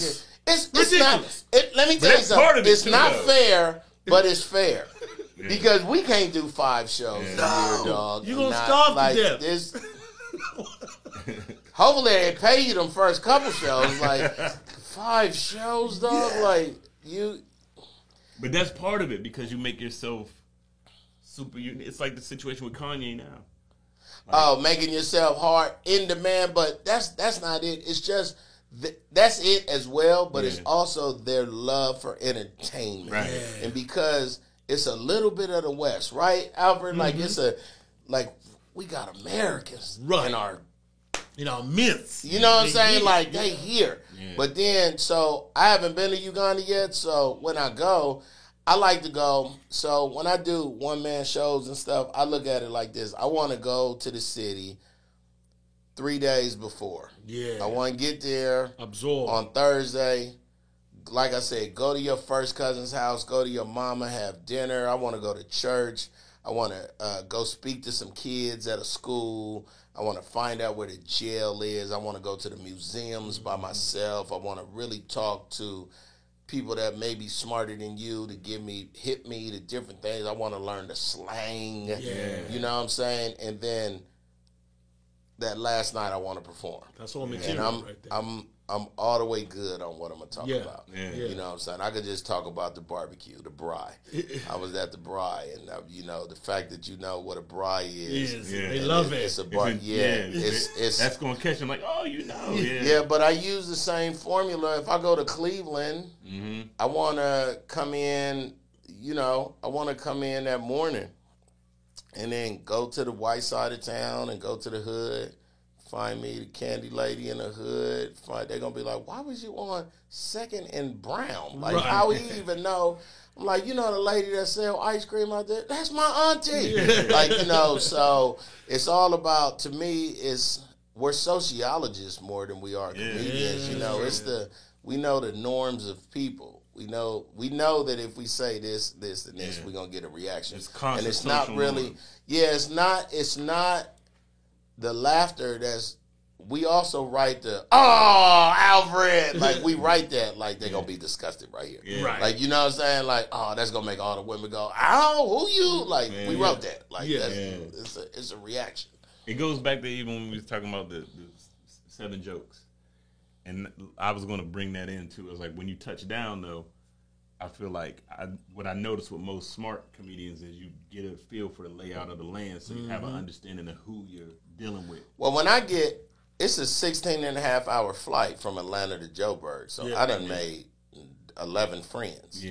[SPEAKER 2] It's ridiculous. Let me tell you something. It's not fair, but it's fair. Yeah. Because we can't do 5 shows a year, dog.
[SPEAKER 1] You're going to starve to death.
[SPEAKER 2] Hopefully they pay you them first couple shows. Like, 5 shows, dog? Yeah. Like, you...
[SPEAKER 3] But that's part of it because you make yourself super unique. It's like the situation with Kanye now.
[SPEAKER 2] Making yourself hard, in demand, but that's not it. It's just that's it as well, but it's also their love for entertainment.
[SPEAKER 3] Right.
[SPEAKER 2] Yeah. And because it's a little bit of the West, right, Alfred? Mm-hmm. Like we got Americans in our
[SPEAKER 1] myths.
[SPEAKER 2] You know what I'm saying? Like they here. Yeah. But then so I haven't been to Uganda yet, so when I go, I like to go. So when I do one-man shows and stuff, I look at it like this. I want to go to the city 3 days before.
[SPEAKER 1] Yeah.
[SPEAKER 2] I want to get there.
[SPEAKER 1] Absorb.
[SPEAKER 2] On Thursday. Like I said, go to your first cousin's house. Go to your mama, have dinner. I want to go to church. I want to go speak to some kids at a school. I want to find out where the jail is. I want to go to the museums by myself. I want to really talk to people that may be smarter than you to hit me to different things. I want to learn the slang.
[SPEAKER 1] Yeah.
[SPEAKER 2] You know what I'm saying? And then that last night I want to perform.
[SPEAKER 1] That's all material right there.
[SPEAKER 2] I'm all the way good on what I'm going to talk about.
[SPEAKER 3] Yeah.
[SPEAKER 2] You know what I'm saying? I could just talk about the barbecue, the braai. I was at the braai, and the fact that you know what a braai is.
[SPEAKER 1] They love it.
[SPEAKER 2] It's a bar. It's
[SPEAKER 3] that's going to catch them like, oh, you know.
[SPEAKER 2] Yeah, but I use the same formula. If I go to Cleveland, I want to come in, I want to come in that morning and then go to the white side of town and go to the hood. Find me the candy lady in the hood. They're going to be like, why was you on 2nd and Brown? Like, how he even know? I'm like, the lady that sell ice cream out there? That's my auntie. So it's all about, to me, we're sociologists more than we are comedians. We know the norms of people. We know that if we say this, this, and this, we're going to get a reaction.
[SPEAKER 3] And
[SPEAKER 2] it's not really, it's not the laughter we also write Alfred, like we write that like they're gonna be disgusted right here.
[SPEAKER 1] Yeah. Right.
[SPEAKER 2] Like, you know what I'm saying? Like, that's gonna make all the women go, ow, who you? Like, we wrote that. Like, it's a reaction.
[SPEAKER 3] It goes back to even when we was talking about the 7 jokes. And I was gonna bring that in too. It was like when you touch down though, I feel like what I noticed with most smart comedians is you get a feel for the layout of the land, so you have an understanding of who you're dealing with.
[SPEAKER 2] Well, it's a 16-and-a-half-hour flight from Atlanta to Joburg, so I done made 11 friends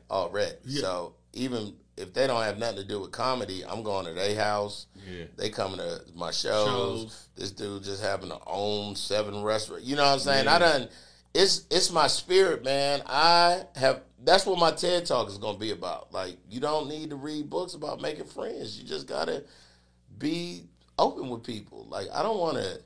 [SPEAKER 2] already. Yeah. So even if they don't have nothing to do with comedy, I'm going to their house. Yeah. They coming to my shows. This dude just happened to own 7 restaurants. You know what I'm saying?
[SPEAKER 1] Yeah.
[SPEAKER 2] It's my spirit, man. That's what my TED Talk is going to be about. Like, you don't need to read books about making friends. You just got to be open with people. Like, I don't want to...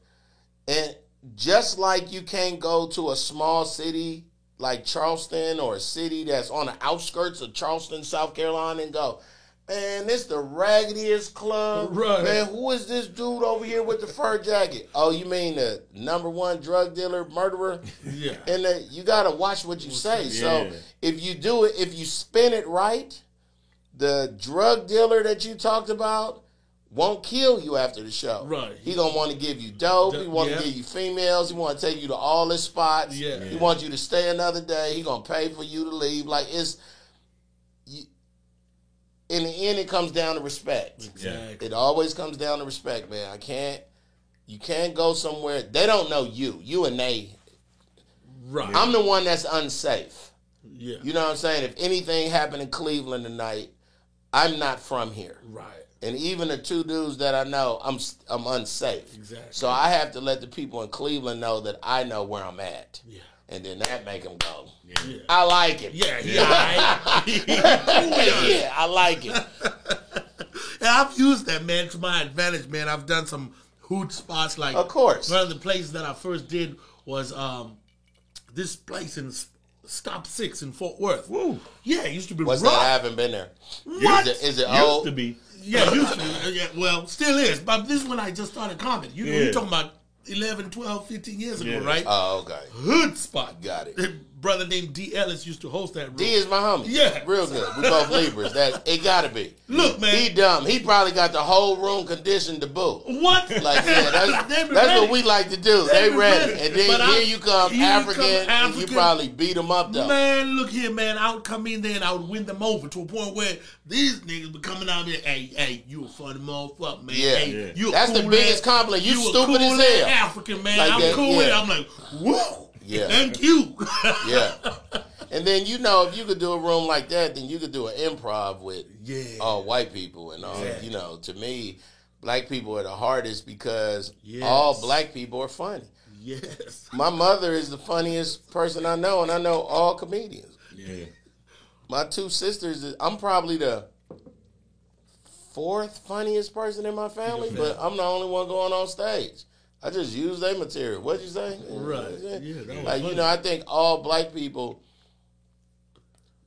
[SPEAKER 2] And just like you can't go to a small city like Charleston or a city that's on the outskirts of Charleston, South Carolina and go, man, this the raggediest club.
[SPEAKER 1] Right.
[SPEAKER 2] Man, who is this dude over here with the fur jacket? Oh, you mean the #1 drug dealer, murderer?
[SPEAKER 1] Yeah.
[SPEAKER 2] And you got to watch what you say. Yeah. So if you do it, if you spin it right, the drug dealer that you talked about won't kill you after the show.
[SPEAKER 1] Right.
[SPEAKER 2] He going to want to give you dope. He want to give you females. He want to take you to all his spots.
[SPEAKER 1] Yeah.
[SPEAKER 2] He wants you to stay another day. He going to pay for you to leave. Like, in the end, it comes down to respect.
[SPEAKER 1] Exactly.
[SPEAKER 2] It always comes down to respect, man. You can't go somewhere. They don't know you. You and they.
[SPEAKER 1] Right.
[SPEAKER 2] I'm the one that's unsafe.
[SPEAKER 1] Yeah.
[SPEAKER 2] You know what I'm saying? If anything happened in Cleveland tonight, I'm not from here.
[SPEAKER 1] Right.
[SPEAKER 2] And even the two dudes that I know, I'm unsafe.
[SPEAKER 1] Exactly.
[SPEAKER 2] So I have to let the people in Cleveland know that I know where I'm at.
[SPEAKER 1] Yeah.
[SPEAKER 2] And then that make them go,
[SPEAKER 1] Yeah.
[SPEAKER 2] I like it.
[SPEAKER 1] Yeah.
[SPEAKER 2] Yeah, I like it.
[SPEAKER 1] And I've used that, man, to my advantage, man. I've done some hoot spots. Like,
[SPEAKER 2] Of course.
[SPEAKER 1] one of the places that I first did was this place in Stop 6 in Fort Worth.
[SPEAKER 3] Woo.
[SPEAKER 1] Yeah, it used to be
[SPEAKER 2] What's
[SPEAKER 1] rough.
[SPEAKER 2] that? I haven't been there.
[SPEAKER 1] What?
[SPEAKER 2] Is it
[SPEAKER 3] Used
[SPEAKER 2] old?
[SPEAKER 3] to be.
[SPEAKER 1] Yeah, used to be. Yeah, well, still is. But this is when I just started comedy. You know,
[SPEAKER 3] Yeah.
[SPEAKER 1] you're talking about 11, 12, 15 years ago,
[SPEAKER 3] Yeah.
[SPEAKER 1] right?
[SPEAKER 2] Oh, okay.
[SPEAKER 1] Hood spot.
[SPEAKER 2] Got it.
[SPEAKER 1] A brother named D. Ellis used to host that room.
[SPEAKER 2] D is my homie.
[SPEAKER 1] Yeah.
[SPEAKER 2] Real good. We both Libras. It gotta be.
[SPEAKER 1] Look, man.
[SPEAKER 2] He dumb. He probably got the whole room conditioned to boo.
[SPEAKER 1] What?
[SPEAKER 2] Like, yeah,
[SPEAKER 1] They be
[SPEAKER 2] that's
[SPEAKER 1] ready.
[SPEAKER 2] what we like to do. They
[SPEAKER 1] be
[SPEAKER 2] ready.
[SPEAKER 1] ready.
[SPEAKER 2] And then
[SPEAKER 1] But
[SPEAKER 2] here you come African, and you
[SPEAKER 1] African.
[SPEAKER 2] probably beat them up, though.
[SPEAKER 1] Man, look here, man. I would come in there and I would win them over to a point where these niggas be coming out there. Hey, you a funny motherfucker, man.
[SPEAKER 2] Yeah.
[SPEAKER 1] Hey,
[SPEAKER 3] Yeah.
[SPEAKER 1] you a
[SPEAKER 2] That's the
[SPEAKER 1] cool
[SPEAKER 2] biggest
[SPEAKER 1] ass-
[SPEAKER 2] compliment. You
[SPEAKER 1] a
[SPEAKER 2] stupid as
[SPEAKER 1] cool
[SPEAKER 2] hell.
[SPEAKER 1] ass African, man.
[SPEAKER 2] Like
[SPEAKER 1] I'm
[SPEAKER 2] that,
[SPEAKER 1] cool with it.
[SPEAKER 2] yeah.
[SPEAKER 1] I'm like, whoa.
[SPEAKER 2] Yeah.
[SPEAKER 1] Thank you.
[SPEAKER 2] Yeah. And then, you know, if you could do a room like that, then you could do an improv with all white people. And all.
[SPEAKER 1] Yeah.
[SPEAKER 2] You know, to me, black people are the hardest because
[SPEAKER 1] Yes.
[SPEAKER 2] all black people are funny.
[SPEAKER 1] Yes.
[SPEAKER 2] My mother is the funniest person I know, and I know all comedians.
[SPEAKER 3] Yeah.
[SPEAKER 2] My two sisters, I'm probably the fourth funniest person in my family, but I'm the only one going on stage. I just use their material. What'd you say?
[SPEAKER 1] Right. Yeah, that was
[SPEAKER 2] Like,
[SPEAKER 1] funny.
[SPEAKER 2] you know, I think all black people,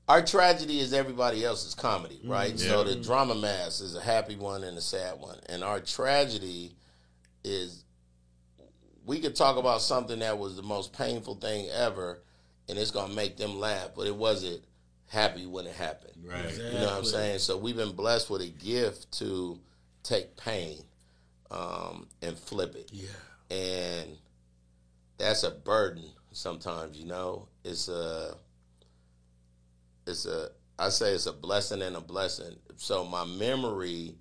[SPEAKER 2] our tragedy is everybody else's comedy, right? So the drama mass is a happy one and a sad one. And our tragedy is we could talk about something that was the most painful thing ever and it's going to make them laugh, but it wasn't happy when it happened.
[SPEAKER 3] Right.
[SPEAKER 1] Exactly.
[SPEAKER 2] You know what I'm saying? So we've been blessed with a gift to take pain and flip it.
[SPEAKER 1] Yeah.
[SPEAKER 2] And that's a burden sometimes, you know. I say it's a blessing and a blessing. So my memory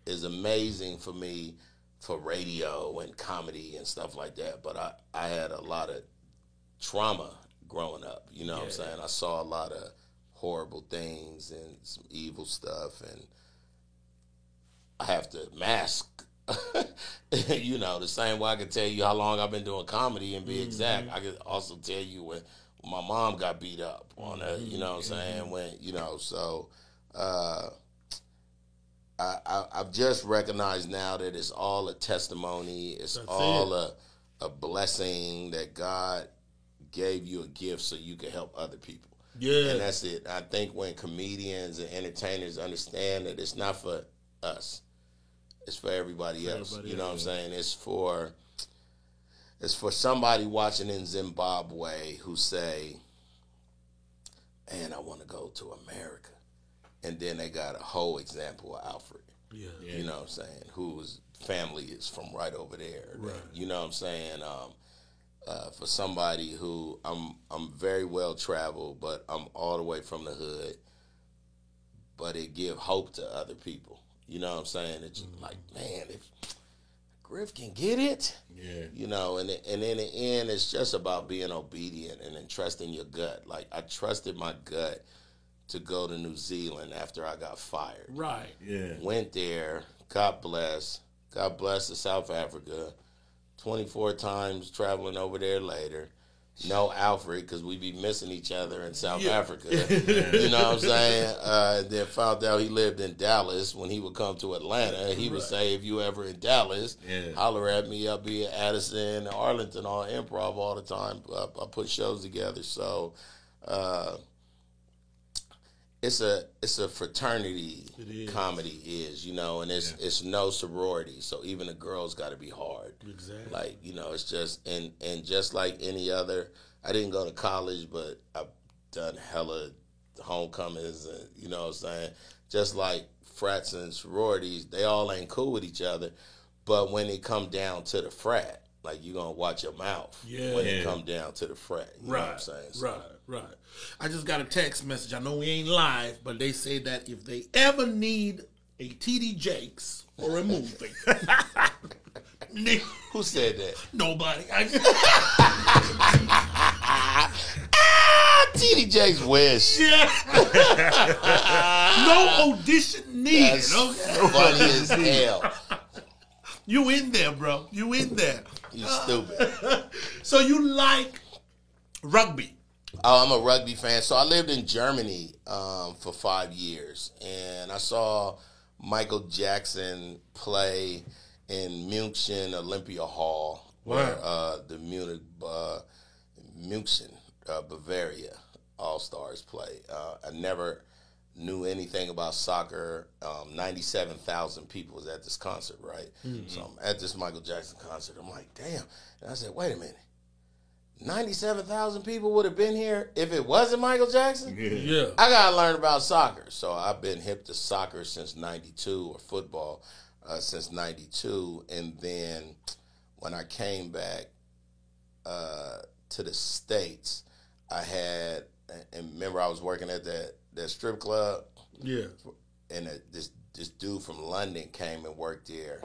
[SPEAKER 2] is amazing for me for radio and comedy and stuff like that. But I had a lot of trauma growing up, you know what I'm saying? I saw a lot of horrible things and some evil stuff, and I have to mask. You know, the same way I can tell you how long I've been doing comedy and be exact. I could also tell you when my mom got beat up on her, you know what I'm saying? When, you know, so I've just recognized now that it's all a testimony. It's a blessing that God gave you a gift so you can help other people.
[SPEAKER 1] Yeah.
[SPEAKER 2] And that's it. I think when comedians and entertainers understand that it's not for us, it's for everybody else. You know what I'm saying? It's for somebody watching in Zimbabwe who say, man, I want to go to America. And then they got a whole example of Alfred.
[SPEAKER 1] Yeah.
[SPEAKER 2] You know what I'm saying? Whose family is from right over there.
[SPEAKER 1] Right.
[SPEAKER 2] You know what I'm saying? For somebody who I'm very well traveled, but I'm all the way from the hood. But it give hope to other people. You know what I'm saying? It's like, man, if Griff can get it, you know, and in the end, it's just about being obedient and then trusting your gut. Like, I trusted my gut to go to New Zealand after I got fired.
[SPEAKER 1] Right.
[SPEAKER 3] Yeah.
[SPEAKER 2] Went there, God bless to South Africa, 24 times traveling over there later. No Alfred, because we be missing each other in South Africa. You know what I'm saying? Then found out he lived in Dallas. When he would come to Atlanta, he would say, if you ever in Dallas, holler at me. I'll be at Addison, Arlington, on Improv all the time. I put shows together. So it's a fraternity. Comedy is, you know, and it's no sorority. So even the girls got to be hard.
[SPEAKER 1] Exactly.
[SPEAKER 2] Like, you know, it's just and just like any other. I didn't go to college, but I've done hella homecomings, and you know what I'm saying. Just like frats and sororities, they all ain't cool with each other. But when it come down to the frat, like, you gonna watch your mouth when it come down to the frat. You know what I'm saying? So,
[SPEAKER 1] Right. I just got a text message. I know we ain't live, but they say that if they ever need a TD Jakes or a movie,
[SPEAKER 2] who said that?
[SPEAKER 1] nobody.
[SPEAKER 2] TD Jakes wish.
[SPEAKER 1] Yeah. No audition needed.
[SPEAKER 2] That's
[SPEAKER 1] Okay.
[SPEAKER 2] funny as hell.
[SPEAKER 1] You in there, bro. You in there.
[SPEAKER 2] You stupid.
[SPEAKER 1] So you like rugby.
[SPEAKER 2] Oh, I'm a rugby fan. So I lived in Germany for 5 years, and I saw Michael Jackson play in München Olympia Hall, where the München, Bavaria All-Stars play. I never knew anything about soccer. 97,000 people was at this concert, right? Mm-hmm. So I'm at this Michael Jackson concert. I'm like, damn. And I said, wait a minute. 97,000 people would have been here if it wasn't Michael Jackson?
[SPEAKER 1] Yeah.
[SPEAKER 2] I got to learn about soccer. So I've been hip to soccer since 92, or football since 92. And then when I came back to the States, I had, and remember I was working at that strip club?
[SPEAKER 1] Yeah.
[SPEAKER 2] And this dude from London came and worked there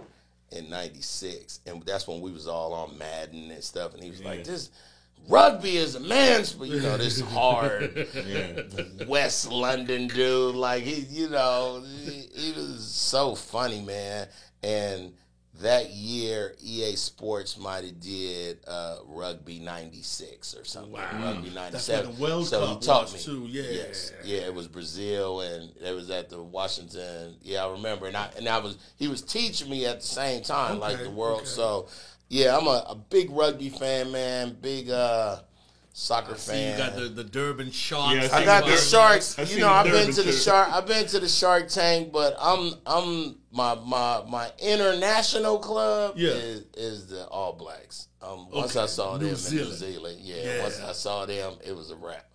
[SPEAKER 2] in 96. And that's when we was all on Madden and stuff. And he was like, this rugby is a man's sport. You know, this hard West London dude. Like, he was so funny, man. And that year, EA Sports might have did Rugby 96 or something. Wow. Rugby 97.
[SPEAKER 1] That's when the World
[SPEAKER 2] so
[SPEAKER 1] Cup
[SPEAKER 2] he taught
[SPEAKER 1] was
[SPEAKER 2] me.
[SPEAKER 1] too. Yeah.
[SPEAKER 2] Yes. Yeah, it was Brazil, and it was at the Washington. Yeah, I remember. And he was teaching me at the same time, like the world. Okay. So, yeah, I'm a big rugby fan, man. Big soccer fan.
[SPEAKER 1] You got the Durban Sharks.
[SPEAKER 2] Yeah, I got the Sharks. I've been to the Shark. I've been to the Shark Tank, but I'm my international club is the All Blacks. Once I saw them in New Zealand, once I saw them, it was a wrap.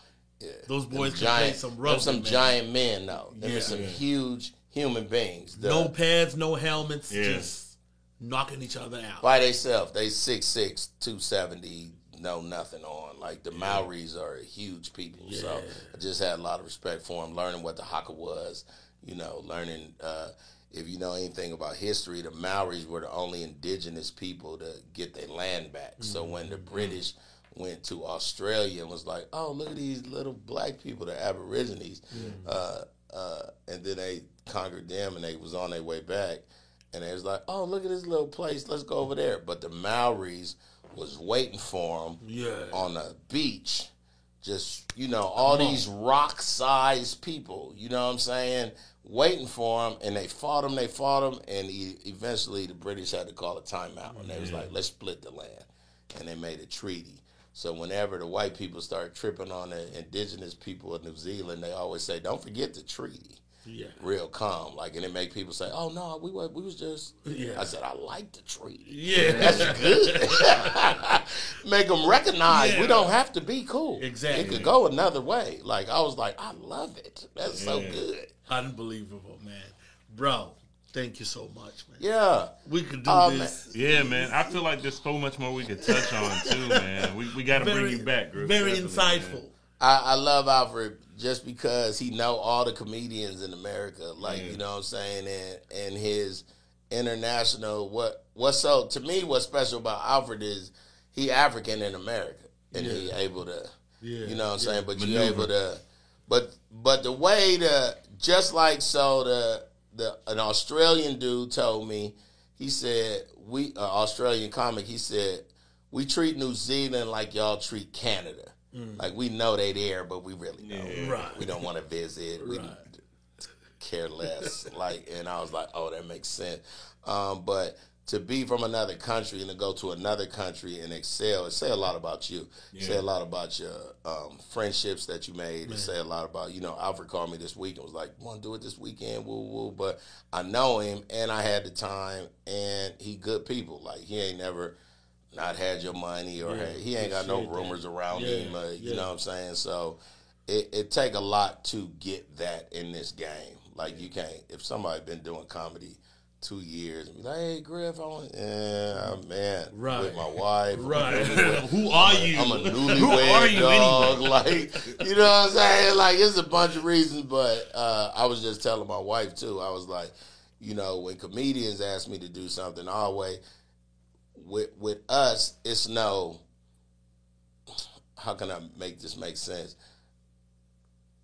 [SPEAKER 2] Yeah.
[SPEAKER 1] Those boys can play some rugby.
[SPEAKER 2] Some giant men, though. There were some huge human beings.
[SPEAKER 1] No pads, no helmets, just knocking each other out.
[SPEAKER 2] By themselves, they 6'6", 270. Know nothing on. Like, the Maoris are huge people. Yeah. So I just had a lot of respect for them, learning what the haka was, learning, if you know anything about history, the Maoris were the only indigenous people to get their land back. Mm-hmm. So when the British went to Australia and was like, oh, look at these little black people, the Aborigines, and then they conquered them and they was on their way back, and they was like, oh, look at this little place, let's go over there. But the Maoris was waiting for them on the beach. Just, all these rock-sized people, you know what I'm saying, waiting for them, and they fought them, and eventually the British had to call a timeout, and they was like, let's split the land, and they made a treaty. So whenever the white people start tripping on the indigenous people of New Zealand, they always say, don't forget the treaty. Yeah. Real calm. Like, and it make people say, oh, no, we was just... Yeah. I said, I like the treaty. Yeah. That's good. Make them recognize we don't have to be cool.
[SPEAKER 1] Exactly.
[SPEAKER 2] It could go another way. Like, I was like, I love it. That's so good.
[SPEAKER 1] Unbelievable, man. Bro, thank you so much, man.
[SPEAKER 2] Yeah.
[SPEAKER 1] We could do this.
[SPEAKER 3] Man. Yeah, man. I feel like there's so much more we could touch on, too, man. We got to bring you back, Griff.
[SPEAKER 1] Very insightful. Man.
[SPEAKER 2] I love Alfred just because he know all the comedians in America, like, you know what I'm saying, and his international, what's special about Alfred is he African in America, and he able to, you know what I'm saying, but you able to, but the way just like an Australian dude told me, he said, Australian comic, he said, we treat New Zealand like y'all treat Canada. Like, we know they there, but we really don't. Yeah. Right. We don't want to visit. We care less. Like, and I was like, oh, that makes sense. But to be from another country and to go to another country and excel, it say a lot about you. Yeah. Say a lot about your friendships that you made. It say a lot about, Alfred called me this week and was like, want to do it this weekend, woo, woo. But I know him, and I had the time, and he good people. Like, he ain't never not had your money, or he ain't got no rumors around him. You know what I'm saying? So it take a lot to get that in this game. Like, you can't, if somebody been doing comedy 2 years, and be like, hey, Griff, man, with my wife.
[SPEAKER 1] Right. Who are you?
[SPEAKER 2] I'm a newlywed dog. Anyway? Like, you know what I'm saying? Like, it's a bunch of reasons, but I was just telling my wife, too. I was like, when comedians ask me to do something, I always... With us, it's no, how can I make this make sense?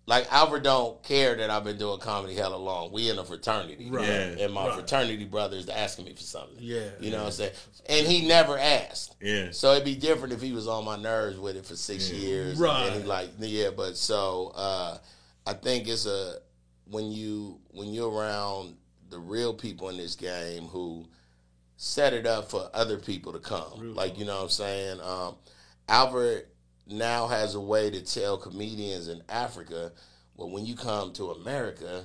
[SPEAKER 2] like Albert don't care that I've been doing comedy hella long. We in a fraternity.
[SPEAKER 1] Right.
[SPEAKER 3] Yeah.
[SPEAKER 2] And my fraternity brother is asking me for something.
[SPEAKER 1] Yeah.
[SPEAKER 2] You know what I'm saying? And he never asked.
[SPEAKER 3] Yeah.
[SPEAKER 2] So it'd be different if he was on my nerves with it for 6 years.
[SPEAKER 1] Right.
[SPEAKER 2] And he like, but so I think it's when you're around the real people in this game who set it up for other people to come. Like, you know what I'm saying? Albert now has a way to tell comedians in Africa, well, when you come to America,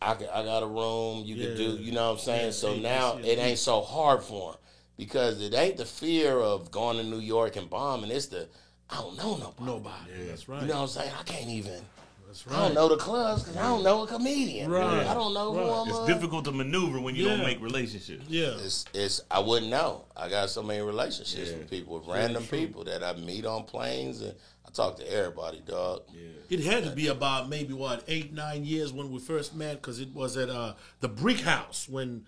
[SPEAKER 2] I got a room you can do, you know what I'm saying? So now it ain't so hard for him because it ain't the fear of going to New York and bombing. It's I don't know nobody.
[SPEAKER 1] Yeah, that's right.
[SPEAKER 2] You know what I'm saying? I can't even.
[SPEAKER 1] That's right.
[SPEAKER 2] I don't know the clubs because I don't know a comedian.
[SPEAKER 1] Right.
[SPEAKER 2] I don't know who I'm.
[SPEAKER 3] It's difficult to maneuver when you don't make relationships.
[SPEAKER 1] Yeah.
[SPEAKER 2] It's I wouldn't know. I got so many relationships with people, with random people that I meet on planes, and I talk to everybody, dog.
[SPEAKER 1] It had to be about maybe 8-9 years when we first met because it was at the Brick House when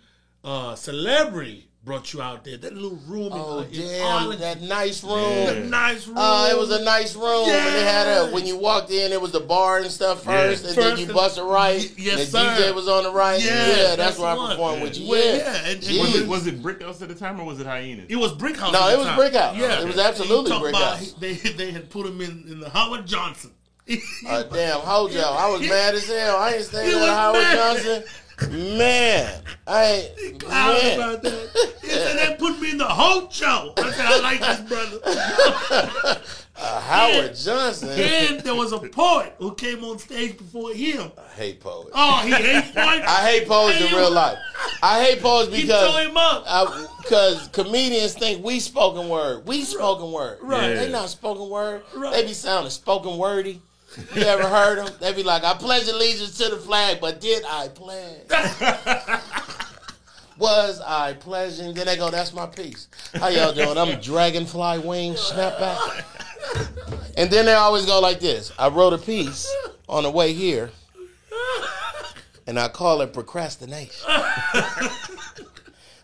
[SPEAKER 1] Celebrity brought you out there. That little room in
[SPEAKER 2] Damn,
[SPEAKER 1] Arlington.
[SPEAKER 2] that nice room.
[SPEAKER 1] That nice room.
[SPEAKER 2] It was a nice room.
[SPEAKER 1] Yeah.
[SPEAKER 2] And they had when you walked in, it was the bar and stuff first, and then you bust a right.
[SPEAKER 1] Yes,
[SPEAKER 2] and the
[SPEAKER 1] sir.
[SPEAKER 2] DJ was on the right.
[SPEAKER 1] Yeah,
[SPEAKER 2] that's where
[SPEAKER 1] the
[SPEAKER 2] I
[SPEAKER 1] one.
[SPEAKER 2] performed with you.
[SPEAKER 1] Well,
[SPEAKER 2] Yeah.
[SPEAKER 1] and
[SPEAKER 3] Was it Brick House at the time or was it Hyenas?
[SPEAKER 1] it was Brick House.
[SPEAKER 2] No,
[SPEAKER 1] at
[SPEAKER 2] it
[SPEAKER 1] the
[SPEAKER 2] was
[SPEAKER 1] time.
[SPEAKER 2] Brick House.
[SPEAKER 1] Yeah,
[SPEAKER 2] It was absolutely
[SPEAKER 1] He talked
[SPEAKER 2] Brick
[SPEAKER 1] about
[SPEAKER 2] House.
[SPEAKER 1] They had put him in the Howard Johnson.
[SPEAKER 2] Damn, Hojo. I was mad as hell. I ain't staying
[SPEAKER 1] He
[SPEAKER 2] at
[SPEAKER 1] was
[SPEAKER 2] Howard
[SPEAKER 1] mad.
[SPEAKER 2] Johnson. Man, I ain't.
[SPEAKER 1] Clown
[SPEAKER 2] Man.
[SPEAKER 1] about that. He said they put me in the Hojo. I said I like this brother.
[SPEAKER 2] Howard Johnson.
[SPEAKER 1] And there was a poet who came on stage before him.
[SPEAKER 2] I hate poets.
[SPEAKER 1] Oh, he hates poets.
[SPEAKER 2] I hate poets in real life. I hate poets
[SPEAKER 1] He tore
[SPEAKER 2] because
[SPEAKER 1] him up.
[SPEAKER 2] because comedians think we spoken word. We spoken word.
[SPEAKER 1] Right.
[SPEAKER 2] They not spoken word.
[SPEAKER 1] Right.
[SPEAKER 2] They be sounding spoken wordy. You ever heard them? They be like, I pledge allegiance to the flag, but did I pledge? Was I pledging? Then they go, that's my piece. How y'all doing? I'm dragonfly wing snapback. And then they always go like this. I wrote a piece on the way here, and I call it procrastination.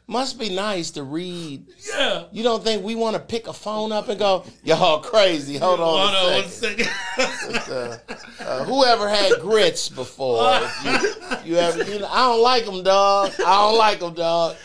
[SPEAKER 2] Must be nice to read.
[SPEAKER 1] Yeah.
[SPEAKER 2] You don't think we want to pick a phone up and go, y'all crazy, hold on a second. Whoever had grits before, if you ever, I don't like them, dog. I don't like them, dog.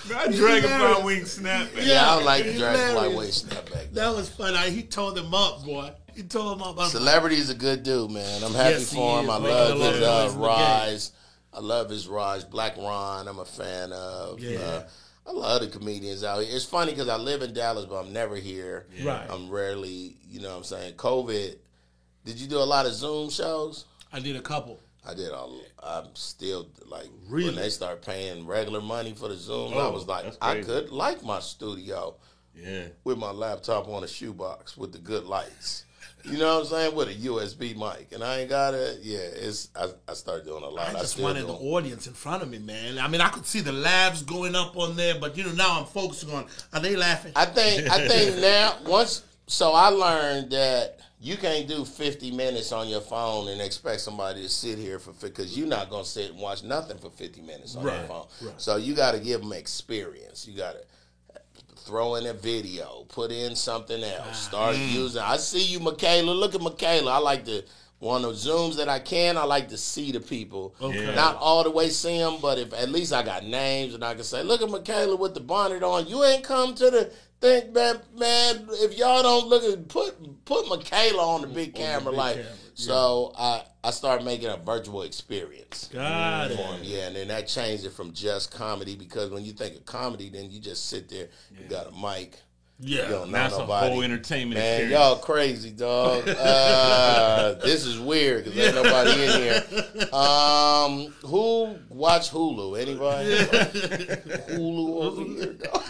[SPEAKER 3] Dragonfly wing snap.
[SPEAKER 2] Yeah, I don't like the
[SPEAKER 1] hilarious.
[SPEAKER 2] dragonfly wing snapback.
[SPEAKER 1] That was funny. He tore them up, boy. He tore them up.
[SPEAKER 2] Celebrity's a good dude, man. I'm happy
[SPEAKER 1] Yes, he
[SPEAKER 2] for him.
[SPEAKER 1] is.
[SPEAKER 2] I
[SPEAKER 1] Making
[SPEAKER 2] love
[SPEAKER 1] a lot of
[SPEAKER 2] his
[SPEAKER 1] noise in the
[SPEAKER 2] rise. I love his rise. Black Ron, I'm a fan of.
[SPEAKER 1] Yeah.
[SPEAKER 2] I love the comedians out here. It's funny because I live in Dallas, but I'm never here.
[SPEAKER 1] Right.
[SPEAKER 2] I'm rarely, you know what I'm saying? COVID. Did you do a lot of Zoom shows?
[SPEAKER 1] I did a couple.
[SPEAKER 2] I did all. I'm still like
[SPEAKER 1] Really?
[SPEAKER 2] when they start paying regular money for the Zoom. I was like,
[SPEAKER 3] that's
[SPEAKER 2] I
[SPEAKER 3] crazy.
[SPEAKER 2] could like my studio
[SPEAKER 3] Yeah.
[SPEAKER 2] with my laptop on a shoebox with the good lights. You know what I'm saying? With a USB mic, and I ain't got it. Yeah, I started doing a lot.
[SPEAKER 1] I just
[SPEAKER 2] still
[SPEAKER 1] wanted the
[SPEAKER 2] do 'em.
[SPEAKER 1] audience in front of me, man. I mean, I could see the laughs going up on there, but now I'm focusing on, are they laughing?
[SPEAKER 2] I think now so I learned that you can't do 50 minutes on your phone and expect somebody to sit here because you're not gonna sit and watch nothing for 50 minutes on your
[SPEAKER 1] Right,
[SPEAKER 2] phone.
[SPEAKER 1] right.
[SPEAKER 2] So you got to give them experience. You got to throw in a video, put in something else, start using. I see you, Michaela. Look at Michaela. I like to. On the Zooms that I can, I like to see the people.
[SPEAKER 1] Okay.
[SPEAKER 2] Not all the way see them, but if at least I got names and I can say, look at Michaela with the bonnet on. You ain't come to the thing, man. If y'all don't look at put Michaela on the big camera,
[SPEAKER 1] camera, yeah.
[SPEAKER 2] So I started making a virtual experience.
[SPEAKER 1] Got it.
[SPEAKER 2] For 'em. Yeah, and then that changed it from just comedy because when you think of comedy, then you just sit there, you got a mic.
[SPEAKER 1] Yeah.
[SPEAKER 2] You don't know
[SPEAKER 3] That's a
[SPEAKER 2] nobody.
[SPEAKER 3] whole entertainment
[SPEAKER 2] Man,
[SPEAKER 3] experience.
[SPEAKER 2] y'all crazy, dog. This is weird because ain't nobody in here. Who watch Hulu? Anybody? Hulu over here, dog.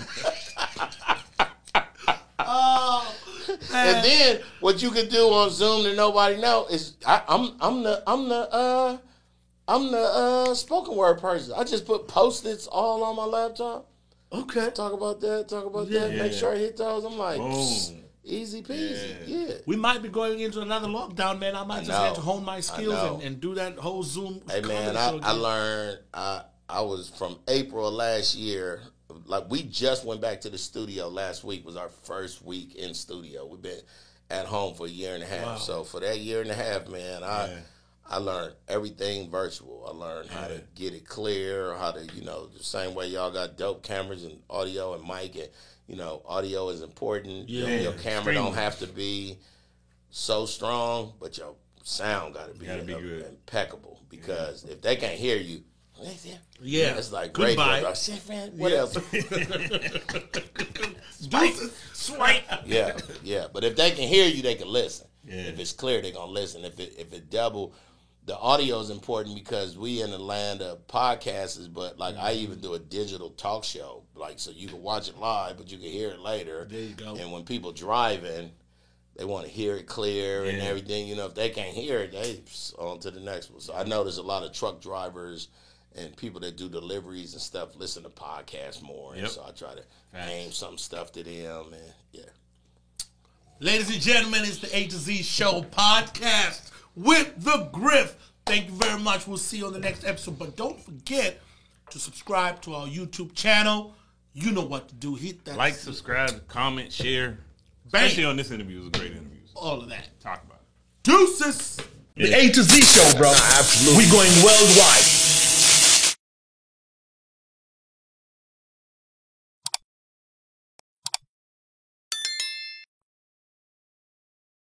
[SPEAKER 2] And then what you can do on Zoom that nobody know is I'm the spoken word person. I just put Post-its all on my laptop.
[SPEAKER 1] Okay.
[SPEAKER 2] Talk about that.
[SPEAKER 1] Yeah.
[SPEAKER 2] Make sure I hit those. I'm like,
[SPEAKER 3] Boom.
[SPEAKER 2] easy peasy. Yeah.
[SPEAKER 1] We might be going into another lockdown, man. I might just have to hone my
[SPEAKER 2] know.
[SPEAKER 1] skills and do that whole Zoom.
[SPEAKER 2] Hey man,
[SPEAKER 1] comedy show
[SPEAKER 2] I
[SPEAKER 1] again.
[SPEAKER 2] learned. I was from April of last year. Like we just went back to the studio last week. Was our first week in studio. We've been, at home for a year and a half.
[SPEAKER 1] Wow.
[SPEAKER 2] So for that year and a half, man, I learned everything virtual. I learned how to get it clear, how to, the same way y'all got dope cameras and audio and mic, and, audio is important.
[SPEAKER 1] Yeah.
[SPEAKER 2] Your camera don't have to be so strong, but your sound got to be
[SPEAKER 3] good.
[SPEAKER 2] impeccable, because if they can't hear you, it's like
[SPEAKER 1] goodbye.
[SPEAKER 2] Like, shit, man, what else?
[SPEAKER 1] Swipe.
[SPEAKER 2] Yeah. But if they can hear you, they can listen.
[SPEAKER 3] Yeah.
[SPEAKER 2] If it's clear, they gonna listen. If it double, the audio is important, because we in the land of podcasts. But like, I even do a digital talk show, like, so you can watch it live, but you can hear it later.
[SPEAKER 1] There you go.
[SPEAKER 2] And when people driving, they want to hear it clear and everything. If they can't hear it, they on to the next one. So I know there's a lot of truck drivers and people that do deliveries and stuff listen to podcasts more. And so I try to name some stuff to them. And
[SPEAKER 1] Ladies and gentlemen, it's the A to Z Show podcast with the Griff. Thank you very much. We'll see you on the next episode. But don't forget to subscribe to our YouTube channel. You know what to do. Hit that.
[SPEAKER 3] Like, subscribe, comment, share.
[SPEAKER 1] Bang.
[SPEAKER 3] Especially on this interview. It was a great interview.
[SPEAKER 1] All of that.
[SPEAKER 3] Talk about it.
[SPEAKER 1] Deuces.
[SPEAKER 4] The A to Z Show, bro.
[SPEAKER 2] absolutely.
[SPEAKER 4] We going worldwide.